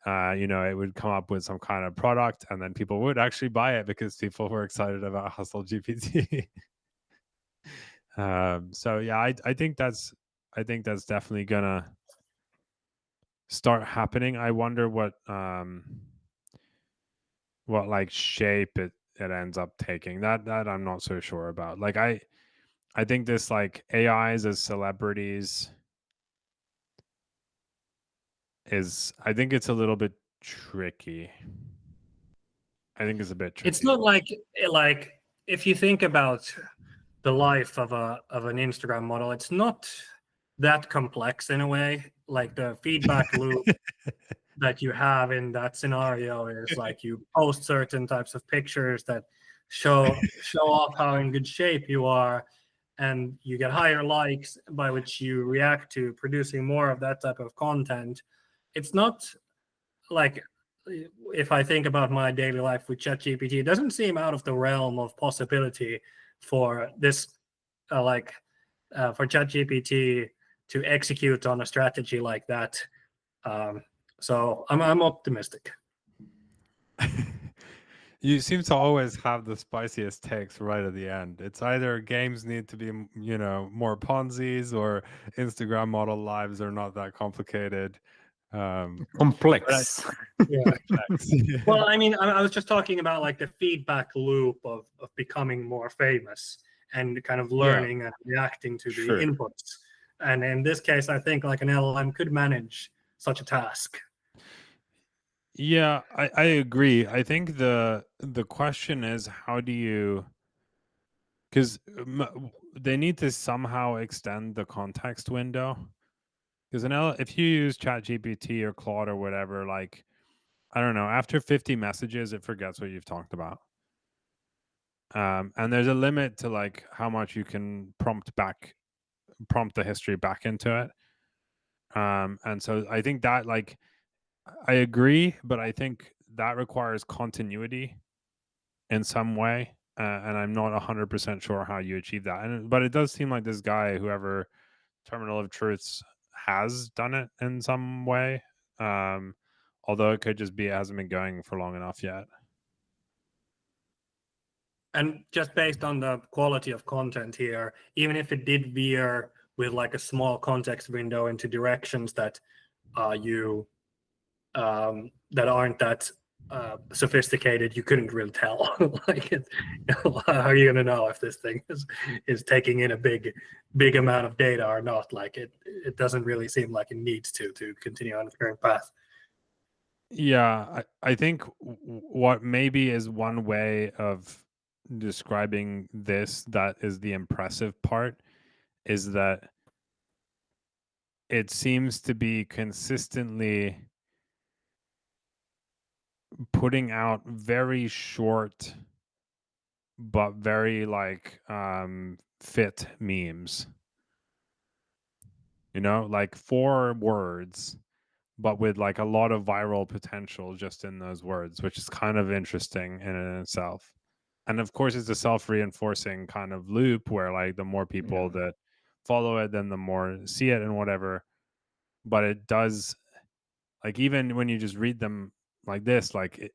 it would come up with some kind of product, and then people would actually buy it because people were excited about Hustle GPT. So yeah, I think that's definitely gonna start happening. I wonder what like shape it ends up taking. That I'm not so sure about. Like I think this like AIs as celebrities I think it's a little bit tricky. I think it's a bit tricky. It's not like if you think about the life of an Instagram model, it's not that complex in a way. Like the feedback loop that you have in that scenario is like you post certain types of pictures that show off how in good shape you are, and you get higher likes by which you react to producing more of that type of content. It's not like, if I think about my daily life with ChatGPT, it doesn't seem out of the realm of possibility for this for ChatGPT to execute on a strategy like that. So I'm optimistic. You seem to always have the spiciest takes right at the end. It's either games need to be, more Ponzi's, or Instagram model lives are not that complicated. Complex. Yeah. Well, I mean, I was just talking about like the feedback loop of becoming more famous and kind of learning and reacting to the inputs. And in this case, I think like an LLM could manage such a task. Yeah, I agree. I think the question is, how do you, because they need to somehow extend the context window. Because if you use ChatGPT or Claude or whatever, like, I don't know, after 50 messages, it forgets what you've talked about. And there's a limit to like how much you can prompt the history back into it. And so I think that, like, I agree, but I think that requires continuity in some way. And I'm not 100% sure how you achieve that. But it does seem like this guy, whoever Terminal of Truths, has done it in some way. Although it could just be it hasn't been going for long enough yet. And just based on the quality of content here, even if it did veer with like a small context window into directions that that aren't that sophisticated, you couldn't really tell. How are you going to know if this thing is taking in a big amount of data or not? Like it doesn't really seem like it needs to continue on the current path. Yeah, I think what maybe is one way of describing this that is the impressive part is that it seems to be consistently putting out very short but very like fit memes, like 4 words but with like a lot of viral potential just in those words, which is kind of interesting in itself. And of course it's a self-reinforcing kind of loop where like the more people that follow it, then the more see it and whatever. But it does, like, even when you just read them like this, like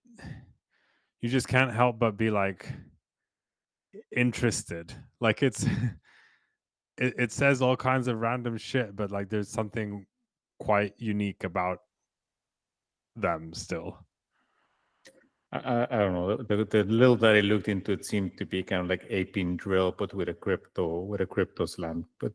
you just can't help but be like interested. Like it says all kinds of random shit, but like there's something quite unique about them still. I don't know. The little that I looked into it seemed to be kind of like a pin drill, but with a crypto slant. But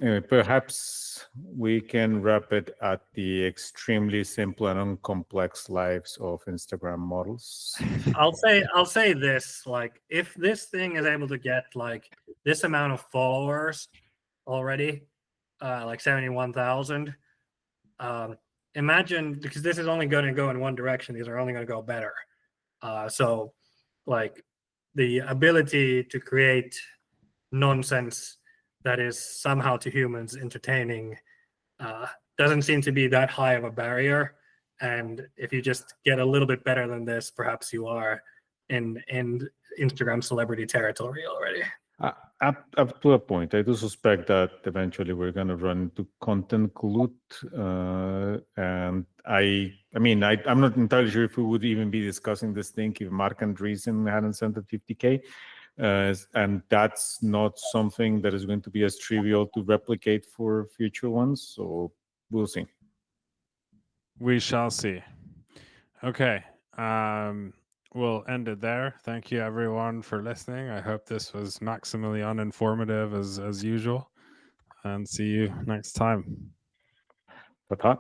anyway, perhaps we can wrap it at the extremely simple and uncomplex lives of Instagram models. I'll say this, like, if this thing is able to get like this amount of followers already, like 71,000, imagine, because this is only going to go in one direction, these are only going to go better. So like the ability to create nonsense that is somehow to humans entertaining doesn't seem to be that high of a barrier. And if you just get a little bit better than this, perhaps you are in Instagram celebrity territory already. Up to a point. I do suspect that eventually we're going to run into content glut, and I'm not entirely sure if we would even be discussing this thing if Mark Andreessen hadn't sent a 50K, and that's not something that is going to be as trivial to replicate for future ones. So we'll see. We shall see. Okay. We'll end it there. Thank you everyone for listening. I hope this was maximally uninformative as usual, and see you next time. Ta-ta.